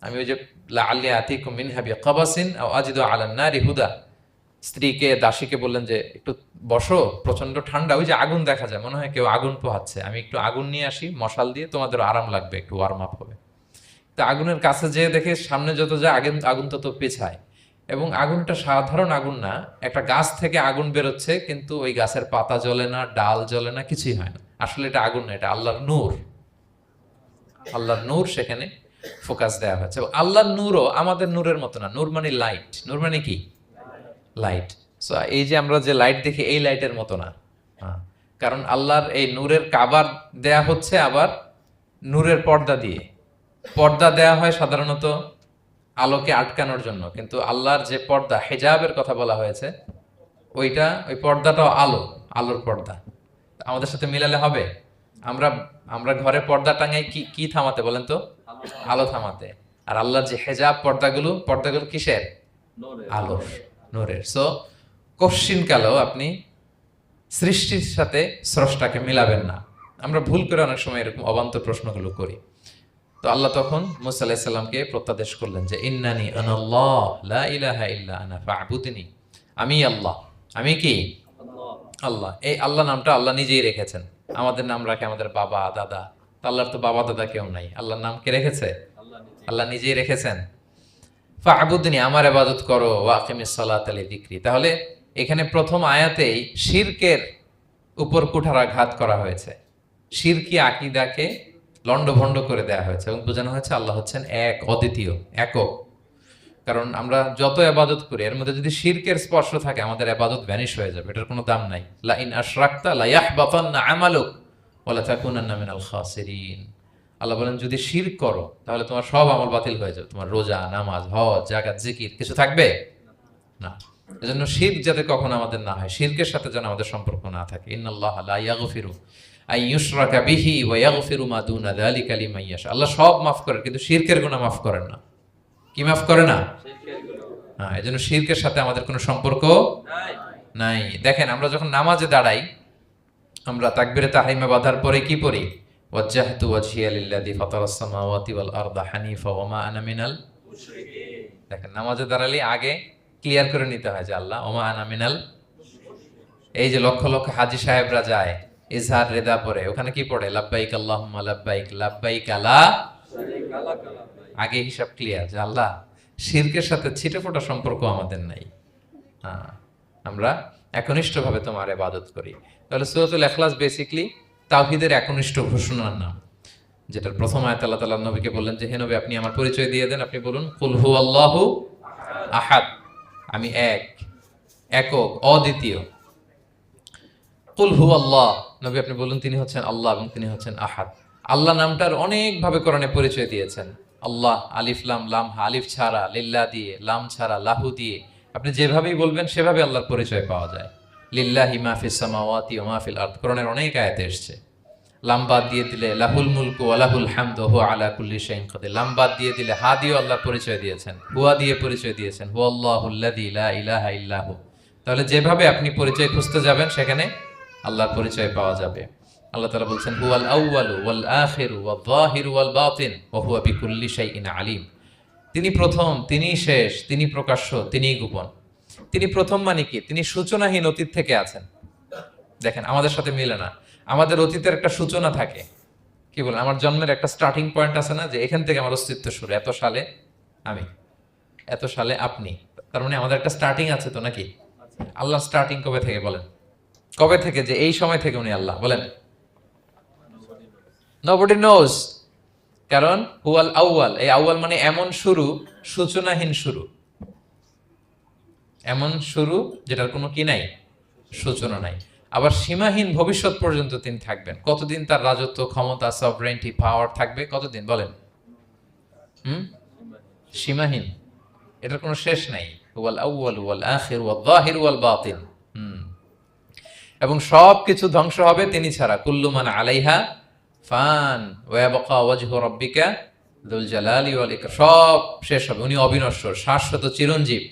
আমি ওই যে লাআল্লি আতিকুম মিনহা বিকাবাসিন আও আজিদু আলান নারি হুদা, স্ত্রীকে দাসীকে বললেন যে একটু বসো, প্রচন্ড ঠান্ডা, ওই যে আগুন দেখা যায়, মনে হয় কেউ আগুন পোহাচ্ছে, আমি একটু আগুন নিয়ে আসি মশাল দিয়ে, তোমাদের আরাম লাগবে, একটু ওয়ার্ম আপ হবে। তো আগুনের কাছে যেয়ে দেখে সামনে যত যায় আগুন তত পেছায়, এবং আগুনটা সাধারণ আগুন না, একটা গাছ থেকে আগুন বেরোচ্ছে, কিন্তু ওই গাছের পাতা জ্বলে না, ডাল জ্বলে না, কিছুই হয় না। আসলে এটা আগুন না, এটা আল্লাহর নূর। আল্লাহর নূর সেখানে ফোকাস দেওয়া হয়েছে। এবং আল্লাহর নূরও আমাদের নূরের মতো না। নূর মানে লাইট, নূর মানে কি? লাইট। সো এই যে আমরা যে লাইট দেখি, এই লাইটের মতো না। হ্যাঁ, কারণ আল্লাহর এই নূরের কাবার দেয়া হচ্ছে আবার নূরের পর্দা দিয়ে। পর্দা দেয়া হয় সাধারণত আলোকে আটকানোর জন্য, কিন্তু আল্লাহর যে পর্দা, হেজাবের কথা বলা হয়েছে, ওইটা, ওই পর্দাটাও আলো, আলোর পর্দা। আমাদের সাথে মিলালে হবে? আমরা আমরা ঘরে পর্দা টাঙাই কি কি থামাতে বলেন তো? আলো থামাতে। আর আল্লাহর যে হেজাব পর্দাগুলো কিসের? আলোর, নূরের। সো কশ্চিন কালেও আপনি সৃষ্টির সাথে স্রষ্টাকে মিলাবেন না। আমরা ভুল করে অনেক সময় এরকম অবান্তর প্রশ্নগুলো করি। তো আল্লাহ তখন মুসা আলাইহিস সালামকে প্রত্যাদেশ করলেন যে ইন্নানি আনাল্লাহ লা ইলাহা ইল্লা আনা ফা'বুদনি, আমি আল্লাহ। আমি কি? আল্লাহ। এই আল্লাহ নামটা আল্লাহ নিজেই রেখেছেন। আমাদের নাম রাখে আমাদের বাবা দাদা, আল্লাহর তো বাবা দাদা কেউ নাই। আল্লাহর নাম কে রেখেছে? আল্লাহ নিজেই রেখেছেন। ফা'বুদনি, আমার ইবাদত করো, ওয়া আকিমিস সালাতা লিযিকরি। তাহলে এখানে প্রথম আয়াতেই শিরকের উপর কুঠারাঘাত করা হয়েছে, শিরকি আকীদাকে লন্ডভন্ড করে দেওয়া হয়েছে, এবং বোঝানো হয়েছে আল্লাহ হচ্ছেন এক, অদ্বিতীয়, একক। কারণ আমরা যত ইবাদত করি, এর মধ্যে যদি শিরকের স্পর্শ থাকে, আমাদের ইবাদত ভ্যানিশ হয়ে যাবে, এটার কোনো দাম নাই। লা ইন আশরাকতা লা ইয়াহবাতান্না আমালুক ওয়া লা তাকুনান্না মিনাল খাসিরিন। আল্লাহ বলেন যদি শিরক করো তাহলে তোমার সব আমল বাতিল হয়ে যাবে, তোমার রোজা, নামাজ, হজ, যাকাত, জিকির কিছু থাকবে না। এজন্য শিরক যাতে কখনো আমাদের না হয়, শিরকের সাথে যেন আমাদের সম্পর্ক না থাকে। ইন্নাল্লাহা লা ইয়াগফিরু আন ইউশরাকা বিহি ওয়া ইয়াগফিরু মা দুনা যালিকা লিমান ইয়াশা। আল্লাহ সব মাফ করেন, কিন্তু শিরকের গুনাহ মাফ করেন না। কি মাফ করে না? হ্যাঁ, এজন্য শিরকের সাথে আমাদের কোনো সম্পর্ক নাই। দেখেন, আমরা যখন নামাজে দাঁড়াই, আমরা তাকবীরে তাহরিমা বাঁধার পরে কি পড়ি? ওয়াজ্জাহতু ওয়াজহিয়া লিল্লাযী ফাতারাস সামাওয়াতি ওয়াল আরদা হানিফা ওয়া মা আনা মিনাল মুশরিকিন। দেখেন, নামাজে দাঁড়ালে আগে ক্লিয়ার করে নিতে হয় যে আল্লাহ ওয়া মা আনা মিনাল। এই যে লক্ষ লক্ষ হাজী সাহেবরা যায় ইজহার রেদা পরে, ওখানে কি পড়ে? লাব্বাইক আল্লাহুম্মা লাব্বাইক লাব্বাইক লা শারীকা লাক লাব্বাইক। আগে হিসাব ক্লিয়ার যে আল্লাহ শিরকের সাথে ছিটেফোঁটা সম্পর্ক আমাদের নাই। হ্যাঁ, আমরা একনিষ্ঠভাবে তোমার ইবাদত করি। তাহলে সূরাতুল ইখলাস বেসিক্যালি তাওহীদের একনিষ্ঠ ঘোষণার নাম, যেটার প্রথম আয়াত আল্লাহ তাআলা নবীকে বললেন যে হে নবী, আপনি আমার পরিচয় দিয়ে দেন। আপনি বলুন কুল হুয়াল্লাহু আহাদ, আমি এক, একক, অদ্বিতীয়। কুল হুয়াল্লাহ, নবী আপনি বলুন তিনি হচ্ছেন আল্লাহ এবং তিনি হচ্ছেন আহাদ। আল্লাহ নামটার অনেকভাবে কোরআনে পরিচয় দিয়েছেন। আল্লাহ আলিফ লাম, লাম আলিফ ছাড়া, লিল্লাহ দিয়ে, লাম ছাড়া, লাহু দিয়ে, আপনি যেভাবেই বলবেন সেভাবে আল্লাহর পরিচয় পাওয়া যায়। লিল্লাহি মা ফিস সামাওয়াতি ওয়া মা ফিল আরদ, কোরআনের অনেক আয়াতে এসেছে। লাম বাদ দিয়ে দিলে লাহুল মুলকু ওয়া লাহুল হামদু হুয়া আলা কুল্লি শাইইন কাদির। লাম বাদ দিয়ে দিলে হা দিয়ে আল্লাহর পরিচয় দিয়েছেন, হুয়া দিয়ে পরিচয় দিয়েছেন, হুয়াল্লাহুল্লাযী লা ইলাহা ইল্লা হু। তাহলে যেভাবে আপনি পরিচয় খুঁজতে যাবেন সেখানে আল্লাহর পরিচয় পাওয়া যাবে। আল্লাহ তাআলা বলছেন হুয়াল আউয়ালু ওয়াল আখিরু ওয়াল যাহিরু ওয়াল বাতিন ওয়া হুয়া বিকুল্লি শাইইন আলিম। তিনি প্রথম, তিনি শেষ, তিনি প্রকাশ্য, তিনি গোপন। তিনি প্রথম মানে কি? তিনি সূচনাহীন অতীত থেকে আছেন। দেখেন আমাদের সাথে মিলে না। আমাদের অতীতের একটা সূচনা থাকে, কি বলেন, আমার জন্মের একটা স্টার্টিং পয়েন্ট আছে না, যে এখান থেকে আমার অস্তিত্ব শুরু, এত সালে আমি, এত সালে আপনি। তার মানে আমাদের একটা স্টার্টিং আছে তো নাকি? আল্লাহ স্টার্টিং কবে থেকে বলেন? কবে থেকে, যে এই সময় থেকে উনি আল্লাহ বলেন? Nobody knows. কারণ হুয়াল আউয়াল, এই আউয়াল মানে এমন শুরু, সূচনাহীন শুরু, এমন শুরু যেটার কোনো কি নাই, সূচনা নাই। আবার সীমাহীন ভবিষ্যৎ পর্যন্ত তিনি থাকবেন। কতদিন তার রাজত্ব, ক্ষমতা, সভরেন্টি, পাওয়ার থাকবে? কতদিন বলেন? সীমাহীন, এটার কোনো শেষ নাই। হুয়াল আউয়াল ওয়াল আখির ওয়াল যাহির ওয়াল বাতিন। এবং সব কিছু ধ্বংস হবে তিনি ছাড়া। কুল্লু মান আলাইহা ফান ওয়া ইয়াবকা ওয়াজহু রাব্বিকা যুল জালালি ওয়াল ইকরাম। সব শেষ হবে, উনি অবিনশ্বর, শাশ্বত, চিরঞ্জীব।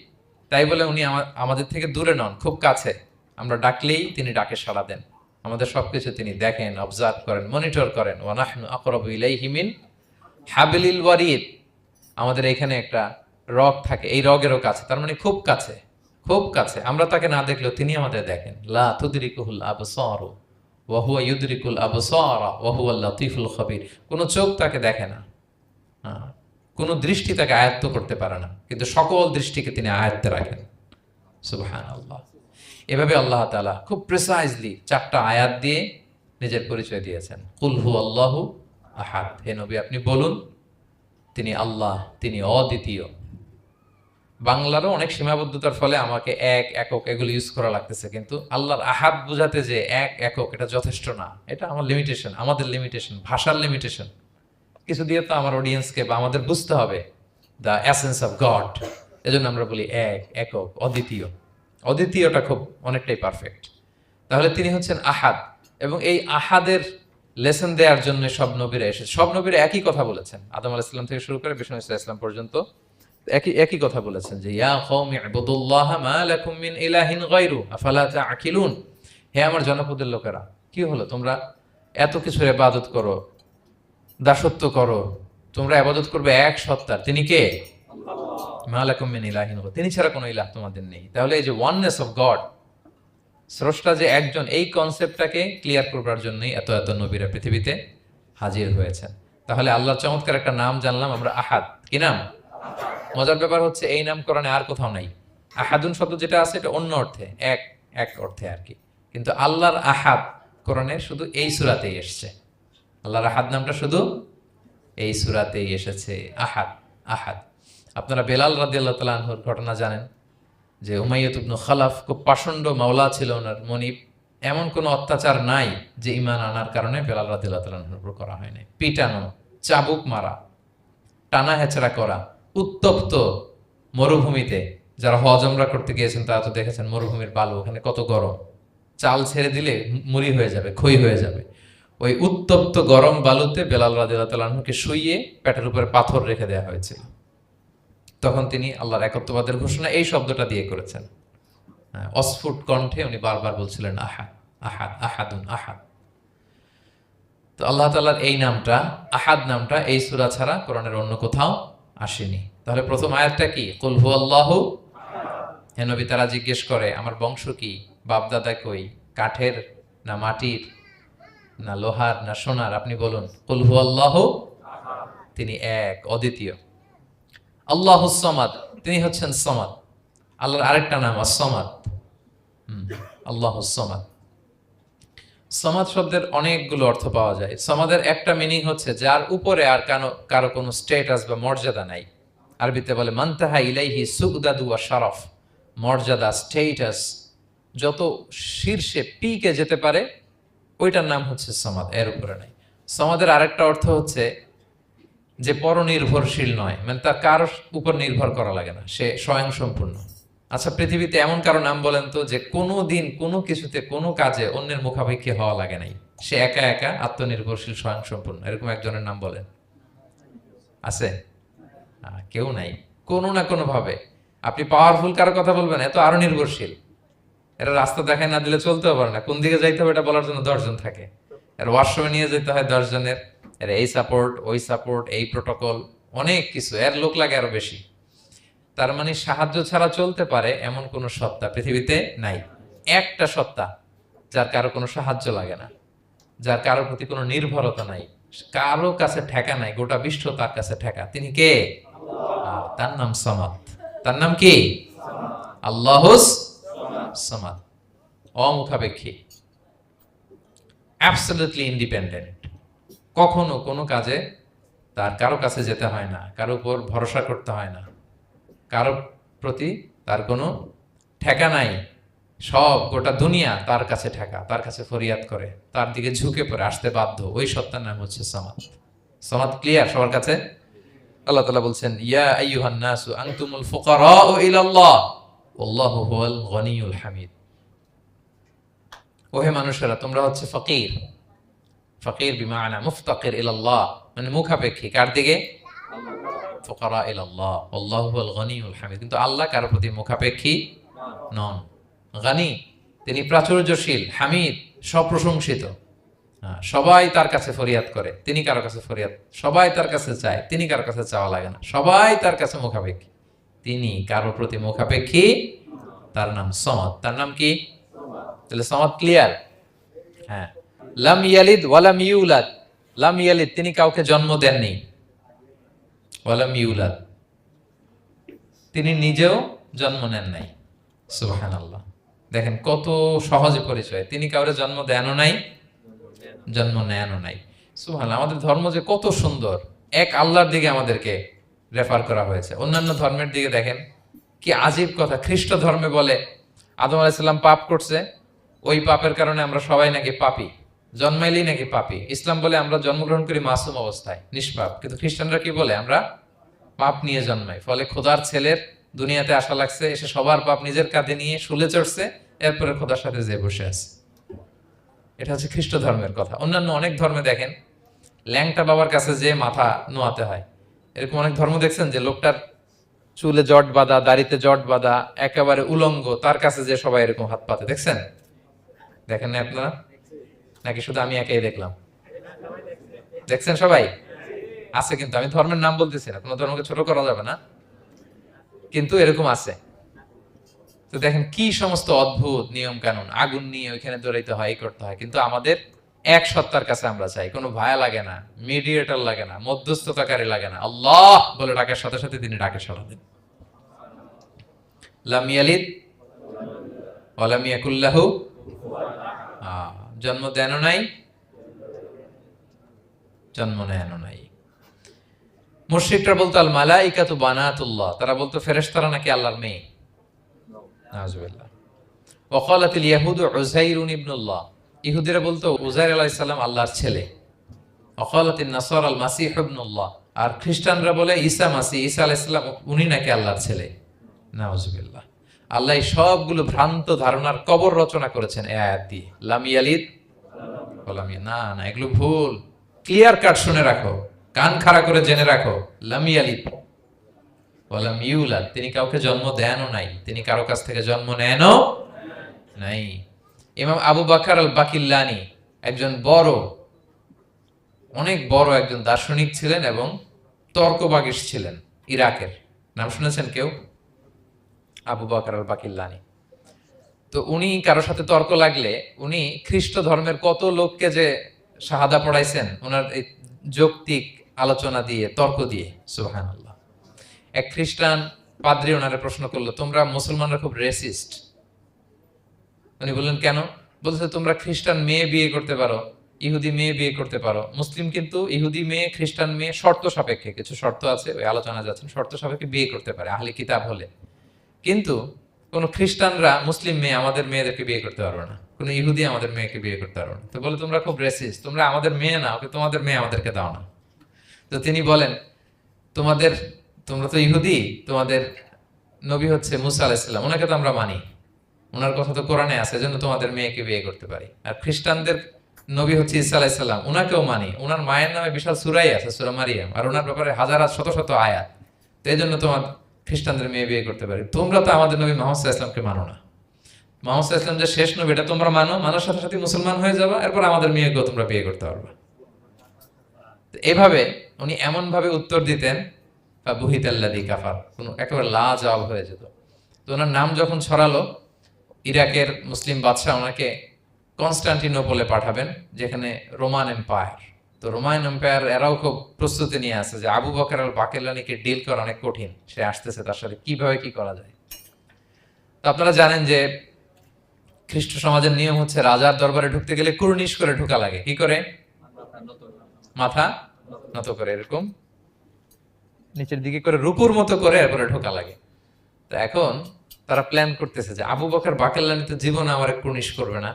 তাই বলে উনি আমাদের থেকে দূরে নন, খুব কাছে। আমরা ডাকলেই তিনি ডাকে সাড়া দেন। আমাদের সবকিছু তিনি দেখেন, অবজার্ভ করেন, মনিটর করেন। ওয়া নাহনু আকরাবু ইলাইহি মিন হাবলিল ওয়ারিদ। আমাদের এখানে একটা রগ থাকে, এই রগেরও কাছে, তার মানে খুব কাছে, খুব কাছে। আমরা তাকে না দেখলেও তিনি আমাদের দেখেন। লা তুদরিকুহুল আবসারু ওয়া হুয়া ইউদরিকুল আবসারা ওয়া হুয়াল লাতীফুল খবীর। কোনো চোখ তাকে দেখে না, কোনো দৃষ্টি তাকে আয়ত্ত করতে পারে না, কিন্তু সকল দৃষ্টিকে তিনি আয়ত্তে রাখেন। সুবহানাল্লাহ। এভাবে আল্লাহ তাআলা খুব প্রিসাইজলি 4টা আয়াত দিয়ে নিজের পরিচয় দিয়েছেন। কুল হু আল্লাহু আহাদ। হে নবী আপনি বলুন তিনি আল্লাহ, তিনি অদ্বিতীয়। বাংলারও অনেক সীমাবদ্ধতার ফলে আমাকে এক, একক এগুলো ইউজ করা লাগতেছে, কিন্তু আল্লাহর আহাদ বোঝাতে যে এক, একক, এটা যথেষ্ট না। এটা আমার লিমিটেশন, আমাদের লিমিটেশন, ভাষার লিমিটেশন। কিছু দিয়ে তো আমার অডিয়েন্সকে বা আমাদের বুঝতে হবে দ্য এসেন্স অফ গড। এজন্য আমরা বলি এক, একক, অদ্বিতীয়। অদ্বিতীয়টা খুব অনেকটাই পারফেক্ট। তাহলে তিনি হচ্ছেন আহাদ, এবং এই আহাদের লেসন দেওয়ার জন্য সব নবীরা এসেছে। সব নবীরা একই কথা বলেছেন, আদম আলাইহিস সালাম থেকে শুরু করে বিষ্ণু ইসা ইসলাম পর্যন্ত একই কথা বলেছেন, যে ইয়া কওমি ইবুদুল্লাহ মা লাকুম মিন ইলাহিন গায়রু আফালা তাআকিলুন। হে আমার জনপদের লোকেরা, কি হলো তোমরা এত কিছুর ইবাদত করো, দাসত্ব করো, তোমরা ইবাদত করবে এক সত্তার, তিনি কে? মা লাকুম মিন ইলাহিন গায়রু, তিনি ছাড়া কোনো ইলাহ তোমাদের নেই। তাহলে এই যে ওয়াননেস অফ গড, স্রষ্টা যে একজন, এই কনসেপ্টটাকে ক্লিয়ার করবার জন্যই এত এত নবীরা পৃথিবীতে হাজির হয়েছেন। তাহলে আল্লাহর চমৎকার একটা নাম জানলাম আমরা, আহাদ। কি নাম? মজার ব্যাপার হচ্ছে এই নাম কোরআনে আর কোথাও নাই। আহাদুন শব্দ যেটা আছে এটা অন্য অর্থে, এক, এক অর্থে আর কি। কিন্তু আল্লাহর আহাদ কোরআনে শুধু এই সূরাতেই এসেছে। আল্লাহর আহাদ নামটা শুধু এই সূরাতেই এসেছে। আহাদ, আহাদ। আপনারা বেলাল রাদিয়াল্লাহু তাআলা আনহুর ঘটনা জানেন, যে উমাইয়াত ইবনে খালাফ খুব পাষণ্ড মাওলা ছিল ওনার, মনিব। এমন কোনো অত্যাচার নাই যে ঈমান আনার কারণে বেলাল রাদিয়াল্লাহু তাআলা আনহুর উপর করা হয় নাই। পিটানো, চাবুক মারা, টানা হেচড়া করা, উত্তপ্ত মরুভূমিতে। যারা হজ ওমরা করতে গিয়েছেন তারা তো দেখেছেন মরুভূমির বালু, ওখানে কত গরম, চাল ছেড়ে দিলে মুড়ি হয়ে যাবে, খই হয়ে যাবে। ওই উত্তপ্ত গরম বালুতে বেলাল রাদিয়াল্লাহু তাআলা আনহুকে শুইয়ে পেটের উপরে পাথর রেখে দেওয়া হয়েছিল। তখন তিনি আল্লাহর একত্ববাদের ঘোষণা এই শব্দটা দিয়ে করেছেন। অস্ফুট কণ্ঠে উনি বারবার বলছিলেন আহাদ, আহাদ, আহাদুন আহাদ। তো আল্লাহ তাআলার এই নামটা, আহাদ নামটা, এই সূরা ছাড়া কোরআনের অন্য কোথাও আসেনি। তাহলে প্রথম আয়াতটা কি? কুল হু আল্লাহু। হে নবী তারা জিজ্ঞেস করে আমার বংশ কি, বাপদাদা কই, কাঠের না মাটির না লোহার না সোনার, আপনি বলুন কুল হু আল্লাহু, তিনি এক, অদ্বিতীয়। আল্লাহুস সামাদ, তিনি হচ্ছেন সামাদ। আল্লাহর আরেকটা নাম আস-সামাদ। আল্লাহুস সামাদ। সামাদ শব্দের অনেকগুলো অর্থ পাওয়া যায়। সামাদের একটা মিনিং হচ্ছে যার উপরে আর কারো কোনো স্ট্যাটাস বা মর্যাদা নাই। আরবিতে বলে মানতাহা ইলাইহি সুগদাদু ওয়া শারাফ। মর্যাদা, স্ট্যাটাস যত শীর্ষে, পিকে যেতে পারে, ওইটার নাম হচ্ছে সামাদ, এর উপরে নাই। সামাদের আরেকটা অর্থ হচ্ছে যে পরনির্ভরশীল নয়, মানে তার কারোর উপর নির্ভর করা লাগে না, সে স্বয়ংসম্পূর্ণ। আচ্ছা পৃথিবীতে এমন কারো নাম বলেন তো যে কোনো দিন কোনো কিছুতে কোনো কাজে অন্যের মুখাপেক্ষী হওয়া লাগে নাই, সে একা একা আত্মনির্ভরশীল, স্বয়ংসম্পূর্ণ, এরকম একজনের নাম বলেন? আছে? কেউ নাই। কোনো না কোনো ভাবে আপনি পাওয়ারফুল কারো কথা বলবেন, এত আরো নির্ভরশীল, এরা রাস্তা দেখায় না দিলে চলতেও পারে না, কোন দিকে যাইতে হবে এটা বলার জন্য 10 জন থাকে, এর ওয়াশরুমে নিয়ে যেতে হয় 10 জনের, এর এই সাপোর্ট, ওই সাপোর্ট, এই প্রোটোকল, অনেক কিছু, এর লোক লাগে আরো বেশি। তার মানে সাহায্য ছাড়া চলতে পারে এমন কোন সত্তা পৃথিবীতে নাই। একটা সত্তা যার কারো কোনো সাহায্য লাগে না, যার কারোর প্রতি কোনো নির্ভরতা নাই, কারো কাছে ঠেকা নাই, গোটা বিশ্ব তার কাছে ঠেকা। তিনি কে? তার নাম সামাদ। তার নাম কি? আল্লাহুস সামাদ। অমুখাপেক্ষী, অ্যাবসলিউটলি ইন্ডিপেন্ডেন্ট। কখনো কোনো কাজে তার কারো কাছে যেতে হয় না, কারো উপর ভরসা করতে হয় না, কারো প্রতি তার কোনো ঠেকা নাই। সব গোটা দুনিয়া তার কাছে ঠেকা, তার কাছে ফরিয়াদ করে, তার দিকে ঝুঁকে পড়ে আসতে বাধ্য। ওই সত্তার নাম হচ্ছে সামাদ। সামাদ ক্লিয়ার সবার কাছে? আল্লাহ তাআলা বলছেন, ইয়া আইয়ুহান নাসু আনতুমুল ফুকারাউ ইলাল্লাহ ওয়াল্লাহু হুয়াল গনিয়ুল হামিদ। ওহে মানুষেরা, তোমরা হচ্ছে ফকির। ফকির বিমানা মুফতাকির ইলাল্লাহ, মানে মুখাপেক্ষী। কার দিকে? ফুকারা ইলাল্লাহ ওয়াল্লাহু হুয়াল গনিয়ুল হামিদ। কিন্তু আল্লাহ কারো প্রতি মুখাপেক্ষী নন। গানি, তিনি প্রাচুর্যশীল, হামিদ, সপ্রশংসিত। সবাই তার কাছে ফরিয়াদ করে, তিনি কারো কাছে ফরিয়াদ, সবাই তার কাছে চায়, তিনি কারো কাছে চাওয়া লাগে না, সবাই তার কাছে মুখাপেক্ষী, তিনি কারো প্রতি মুখাপেক্ষী। তার নাম সমাদ। তার নাম কি? তাহলে সমাদ ক্লিয়ার? হ্যাঁ। লাম ইয়ালিদ ওয়ালাম ইউলাদ। লাম ইয়ালিদ, তিনি কাউকে জন্ম দেননি। ওয়ালাম ইউলাদ, তিনি নিজেও জন্ম নেন নাই। সুবহানাল্লাহ। দেখেন কত সহজ পরিচয়। তিনি কাউরে জন্ম দেনও নাই, জন্ম নেনও নাই। সুবহানাল্লাহ। আমাদের ধর্ম যে কত সুন্দর, এক আল্লাহর দিকে আমাদেরকে রেফার করা হয়েছে। অন্যান্য ধর্মের দিকে দেখেন কি আজীব কথা। খ্রিস্ট ধর্মে বলে আদম আলাইহিস সালাম পাপ করছে, ওই পাপের কারণে আমরা সবাই নাকি পাপী, জন্মাইলেই নাকি পাপী। ইসলাম বলে আমরা জন্মগ্রহণ করি মাসুম অবস্থায়, নিষ্পাপ। কিন্তু খ্রিস্টানরা কি বলে? আমরা পাপ নিয়ে জন্মাই, ফলে খোদার ছেলের দুনিয়াতে আসা লাগছে, এসে সবার পাপ নিজের কাঁধে নিয়ে শুলে চড়ছে, এরপরে খোদার সাথে যে বসে আছে। এটা হচ্ছে খ্রিস্ট ধর্মের কথা। অন্যান্য অনেক ধর্মে দেখেন ল্যাংটা বাবার কাছে যে মাথা নোয়াতে হয়। এরকম অনেক ধর্ম দেখছেন যে লোকটার চুলে জট বাঁধা, দাড়িতে জট বাঁধা, একেবারে উলঙ্গ, তার কাছে যে সবাই এরকম হাত পাতে। দেখছেন? দেখেন না আপনারা? নাকি শুধু আমি একাই দেখলাম? দেখছেন সবাই? আছে, কিন্তু আমি ধর্মের নাম বলতেছি না, কোনো ধর্মকে ছোট করা যাবে না, কিন্তু এরকম আছে। তো দেখেন কি সমস্ত অদ্ভুত নিয়ম কানুন। আগুন নিয়ে ওইখানে দৌড়াইতে হয়, এই করতে হয়। কিন্তু আমাদের এক সত্তার কাছে আমরা চাই, কোনো ভায়া লাগে না, মিডিয়েটর লাগে না, মধ্যস্থতাকারী লাগে না। আল্লাহ বলে ডাকার সাথে সাথে তিনি ডাকে সাড়া দেন। লাম ইয়ালিদ ওয়া লাম ইয়াকুল লাহু, জন্ম দেনও নাই, জন্ম নেনও নাই। মুশরিকরা বলতো আল মালাইকাতু বানাতুল্লাহ, তারা বলতো ফেরেশতারা নাকি আল্লাহর মেয়ে। নাউজুবিল্লাহ। ওয়া ক্বালাতিল ইয়াহুদু উযাইরুন ইবনুল্লাহ, ইহুদিরা বলতো উযাইর আলাইহিস সালাম আল্লাহর ছেলে। ওয়া ক্বালাতিন নাসারা আল মাসীহ ইবনুল্লাহ, আর খ্রিস্টানরা বলে ঈসা মাসীহ, ঈসা আলাইহিস সালাম উনি নাকি আল্লাহর ছেলে। নাউজুবিল্লাহ। আল্লাহ সবগুলো ভ্রান্ত ধারণার কবর রচনা করেছেন এই আয়াত দিয়ে। লাম ইয়ালিদ ওয়া লাম না না, এগুলো ভুল। ক্লিয়ার কাট শুনে রাখো, কান খাড়া করে জেনে রাখো। লাম ইয়ালিদ ওয়া লাম ইউলাদ, তিনি কাউকে জন্ম দেনও নাই, তিনি কারো কাছ থেকে জন্ম নেনও নাই। ইমাম আবু বকর আল বাকিল্লানি একজন বড়, অনেক বড় একজন দার্শনিক ছিলেন এবং তর্কবাগীশ ছিলেন, ইরাকের। নাম শুনেছেন কেউ? আবু বকর আল বাকিল্লানি। তো উনি কারোর সাথে তর্ক লাগলে উনি খ্রিস্ট ধর্মের কত লোককে যে শাহাদা পড়াইছেন ওনার এই যৌক্তিক আলোচনা দিয়ে, তর্ক দিয়ে। সুবহানাল্লাহ। এক খ্রিস্টান পাদ্রী ওনারে প্রশ্ন করলো, তোমরা মুসলমানরা খুব রেসিস্ট। উনি বললেন কেন? বলছে তোমরা খ্রিস্টান মেয়ে বিয়ে করতে পারো, ইহুদি মেয়ে বিয়ে করতে পারো, মুসলিম কিন্তু ইহুদি মেয়ে, খ্রিস্টান মেয়ে শর্ত সাপেক্ষে, কিছু শর্ত আছে, ওই আলোচনা যাচ্ছেন, শর্ত সাপেক্ষে বিয়ে করতে পারে আহলে কিতাব হলে। কিন্তু কোন খ্রিস্টানরা মুসলিম মেয়ে আমাদের মেয়েদেরকে বিয়ে করতে পারবে না, কোন ইহুদি আমাদের মেয়েকে বিয়ে করতে পারবে না। তো বলে তোমরা খুব রেসিস্ট, তোমরা আমাদের মেয়ে না, ওকে তোমাদের মেয়ে আমাদেরকে দাও না। তো তিনি বলেন তোমরা তো ইহুদি, তোমাদের নবী হচ্ছে মুসা আলাইহিস সালাম, ওনাকে তো আমরা মানি, ওনার কথা তো কোরআনে আছে, এজন্য তোমাদের মেয়েকে বিয়ে করতে পারি। আর খ্রিস্টানদের নবী হচ্ছে ঈসা আলাইহিস সালাম, ওনাকেও মানি, ওনার মায়ের নামে বিশাল সূরাই আছে, সূরা মারিয়াম, আর ওনার ব্যাপারে হাজার শত শত আয়াত। তো এই জন্য তোমার খ্রিস্টানদের মেয়ে বিয়ে করতে পারি। তোমরা তো আমাদের নবী মুহাম্মদ সাল্লাল্লাহু আলাইহি ওয়াসাল্লামকে মানো না। মুহাম্মদ সাল্লাল্লাহু আলাইহি ওয়াসাল্লাম যে শেষ নবী এটা তোমরা মানার সাথে সাথে মুসলমান হয়ে যাবে, এরপর আমাদের মেয়েকেও তোমরা বিয়ে করতে পারবে। এভাবে উনি এমন ভাবে উত্তর দিতেন ফাবুহিতাল্লাযী কাফার, কোনো একেবারে লাজবাব হয়ে যেত। তো ওনার নাম যখন ছড়ালো, ইরাকের মুসলিম বাদশাহ ওনাকে কনস্টান্টিনোপলে পাঠাবেন, যেখানে রোমান এম্পায়ার। তো রোমান এম্পায়ার এরাও খুব প্রস্তুতি নিয়ে আছে যে আবু বকর আল বাকিলানিকে ডিল করা অনেক কঠিন, সে আসতেছে, তার সাথে কিভাবে কি করা যায়। তো আপনারা জানেন যে খ্রিস্ট সমাজের নিয়ম হচ্ছে রাজার দরবারে ঢুকতে গেলে কুর্নিশ করে ঢোকা লাগে। কি করে? মাথা নত করে, এরকম নিচের দিকে করে রূপুর মতো করে এরপরে ঢোকা লাগে। তো এখন তারা প্ল্যান করতেছে যে আবু বকর বাকিলানি তো জীবনে আমার কুর্নিশ করবে না,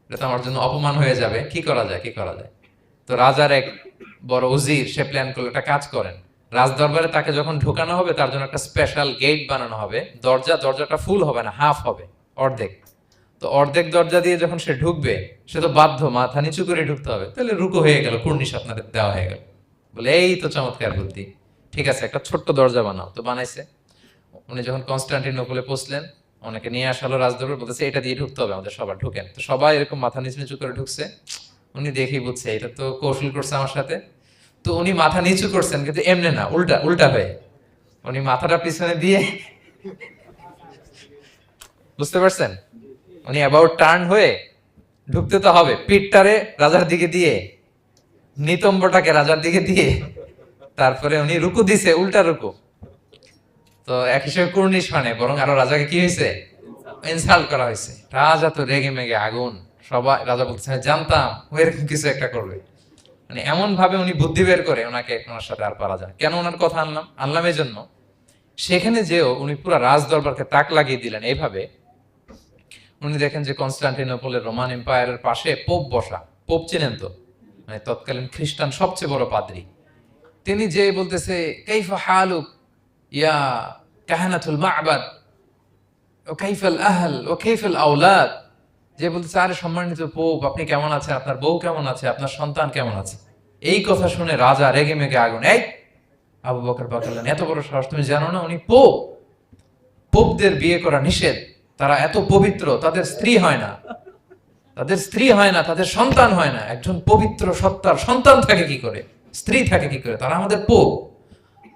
এটা তো আমার জন্য অপমান হয়ে যাবে, কি করা যায় কি করা যায়। তো রাজার এক বড় উজির সে প্ল্যান করলো, একটা কাজ করেন, রাজ দরবারে তাকে যখন ঢোকানো হবে তার জন্য একটা স্পেশাল গেট বানানো হবে। দরজাটা ফুল হবে না, হাফ হবে, অর্ধেক। তো অর্ধেক দরজা দিয়ে যখন সে ঢুকবে, সে তো বাধ্য মাথা নিচু করে ঢুকতে হবে, তাহলে রুকু হয়ে গেল, কুর্নিশ আপনাদের দেওয়া হয়ে গেল। বলে এই তো চমৎকার বুদ্ধি, ঠিক আছে একটা ছোট্ট দরজা বানাও। তো বানাইছে। উনি যখন কনস্টান্টিনোপলে পৌঁছলেন, অনেকে নিয়ে আসালো রাজদরবার, বলতেছে এটা দিয়ে ঢুকতে হবে আমাদের, সবার ঢুকেন। তো সবাই এরকম মাথা নিচু নিচু করে ঢুকছে। উনি দেখেই বুঝছে এটা তো কৌশল করছে আমার সাথে। তো উনি মাথা নিচু করছেন, কিন্তু এমনি না, উল্টা উল্টা হয়ে উনি মাথাটা পিছনে দিয়ে, বুঝতে পারছেন, উনি অ্যাবাউট টার্ন হয়ে ঢুকতে তো হবে, পিঠটারে রাজার দিকে দিয়ে, নিতম্বটাকে রাজার দিকে দিয়ে, তারপরে উনি রুকু দিছে, উল্টা রুকু। তো এক হিসেবে কুর্নিশ মানে, বরং আরো রাজাকে কি হয়েছে, ইনসাল্ট করা হয়েছে। রাজা তো রেগে মেগে আগুন। সবাই রাজা বলছে জানতাম ও এরকম কিছু একটা করবে। মানে এমন ভাবে উনি বুদ্ধি বের করে ওনাকে, ওনার সাথে আর পারা যায়। কেন ওনার কথা আনলাম এই জন্য, সেখানে যেও উনি পুরো রাজ দরবারকে তাক লাগিয়ে দিলেন এইভাবে। উনি দেখেন যে কনস্টান্টিনোপলের রোমান এম্পায়ারের পাশে পোপ বসা। পোপ চেনেন তো, মানে তৎকালীন খ্রিস্টান সবচেয়ে বড় পাদ্রী। তিনি যে বলতেছে কাইফা হালুক ইয়া কাহানাতুল মা'বাদ ও কাইফাল আহল ও কাইফাল আওলাদ, যে বলতেছে আরে সম্মানিত পোপ, আপনি কেমন আছেন, আপনার বউ কেমন আছে, আপনার সন্তান কেমন আছে। এই কথা শুনে রাজা রেগে মেগে আগুন। এই আবু বকর বাকিলানি, এত বড় সাহস, তুমি জানো না উনি পোপ? পোপদের বিয়ে করা নিষেধ, তারা এত পবিত্র, তাদের স্ত্রী হয় না, তাদের সন্তান হয় না। একজন পবিত্র সত্তার সন্তান থাকে কি করে, স্ত্রী থাকে কি করে, তারা আমাদের পোপ।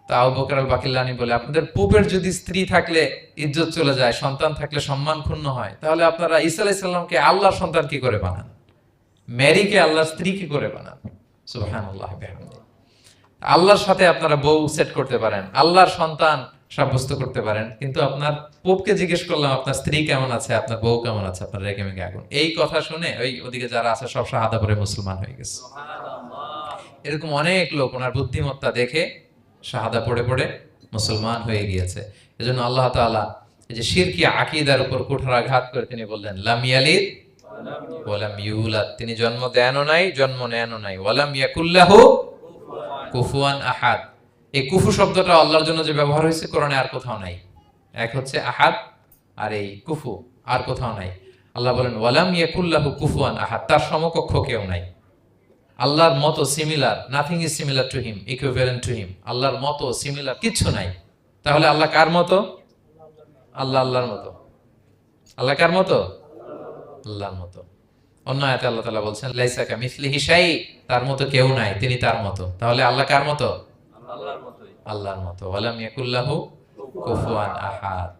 তা আবু বকর আল বাকিলানি বলে, আপনাদের পোপের যদি স্ত্রী থাকলে ইজ্জত চলে যায়, সন্তান থাকলে সম্মান ক্ষুণ্ণ হয়, তাহলে আপনারা ঈসা আলাইহিস সালামকে আল্লাহর সন্তান কি করে বানান, মেরিকে আল্লাহর স্ত্রী কি করে বানান। সুবহানাল্লাহ বিহামদিহি। আল্লাহর সাথে আপনারা বউ সেট করতে পারেন, আল্লাহর সন্তান সাব্যস্ত করতে পারেন, কিন্তু আপনার পোপকে জিজ্ঞেস করলাম আপনার স্ত্রী কেমন আছে, আপনার বউ কেমন আছে, আপনার রেগে মেগে আগুন। এই কথা শুনে ওই ওদিকে যারা আছে সব শাহাদা পড়ে মুসলমান হয়ে গেছে। এরকম অনেক লোক ওনার বুদ্ধিমত্তা দেখে শাহাদা পড়ে পড়ে মুসলমান হয়ে গিয়েছে। এজন্য আল্লাহ তাআলা এই যে শিরকি আকীদার উপর কুঠারাঘাত করে তিনি বললেন লাম ইয়ালিদ ওয়া লাম ইউলাদ, তিনি জন্ম দেনও নাই, জন্ম নেনও নাই। ওয়া লাম ইয়াকুল লাহু কুফুয়ান আহাদ, এই কুফু শব্দটা আল্লাহর জন্য যে ব্যবহার হয়েছে কোরআনে আর কোথাও নাই। এক হচ্ছে আহাদ, আর এই কুফু আর কোথাও নাই। আল্লাহ বলেন ওয়া লাম ইয়াকুল লাহু কুফুয়ান আহাদ, তার সমকক্ষ কেউ নাই। আল্লাহর মতো similar, nothing is similar to him, equivalent to him. আল্লাহর মতো সিমিলার কিচ্ছু নাই। তাহলে আল্লাহ কার মতো? আল্লাহর মতো। আল্লাহ কার মতো? আল্লাহর মতো। অন্য আয়াতে আল্লাহ তাআলা বলছেন লাইসা কামিসলিহি শাই, তার মতো কেউ নাই, তিনি তার মতো। তাহলে আল্লাহ কার মতো? আল্লাহর মতোই। আল্লাহর মতো। ওয়ালাম ইয়াকুল লাহু কুফুয়ান আহাদ,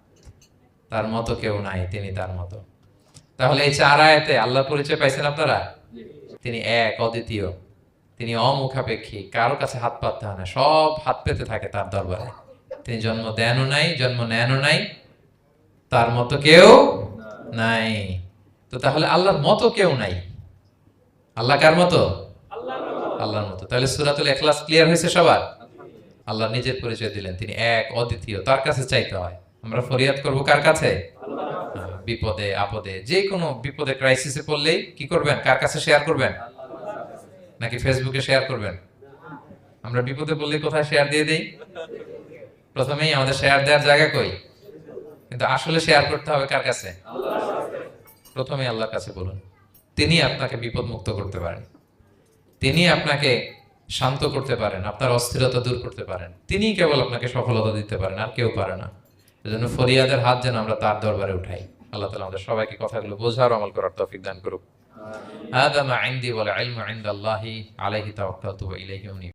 তার মতো কেউ নাই, তিনি তার মতো। তাহলে এই চার আয়াতে আল্লাহর পরিচয় পাইছেন আপনারা? তিনি এক, অদ্বিতীয়, তিনি অমুখাপেক্ষী, কারো কাছে হাত পাততে হয় না, সব হাত পেতে থাকে তার দরবারে। তিনি জন্ম দেনও নাই, জন্ম নেনও নাই, তার মতো কেউ নাই। তো তাহলে আল্লাহর মতো কেউ নাই। আল্লাহ কার মতো? আল্লাহর মতো। তাহলে সূরাতুল ইখলাস ক্লিয়ার হয়েছে সবার? আল্লাহ নিজের পরিচয় দিলেন, তিনি এক, অদ্বিতীয়, তার কাছে চাইতে হয়। আমরা ফরিয়াদ করব কার কাছে? বিপদে আপদে, যে কোনো বিপদে ক্রাইসিসে পড়লেই কি করবেন? কার কাছে শেয়ার করবেন? নাকি ফেসবুকে শেয়ার করবেন? আমরা বিপদে পড়লে কোথায় শেয়ার দিয়ে দেই? প্রথমেই আমাদের শেয়ার দেওয়ার জায়গা কই? কিন্তু আসলে শেয়ার করতে হবে কার কাছে? প্রথমে আল্লাহর কাছে বলুন। তিনি আপনাকে বিপদ মুক্ত করতে পারেন, তিনি আপনাকে শান্ত করতে পারেন, আপনার অস্থিরতা দূর করতে পারেন, তিনি কেবল আপনাকে সফলতা দিতে পারেন, আর কেউ পারে না। এজন্য ফরিয়াদের হাত যেন আমরা তার দরবারে উঠাই। আল্লাহ তাআলা আমাদের সবাইকে কথাগুলো বোঝার, আমল করার তৌফিক দান করুক। হাদা মা ইনদি ওয়াল ইলমু ইনদাল্লাহি আলাইহি তাওয়াক্কালতু ওয়া ইলাইহি উনীব।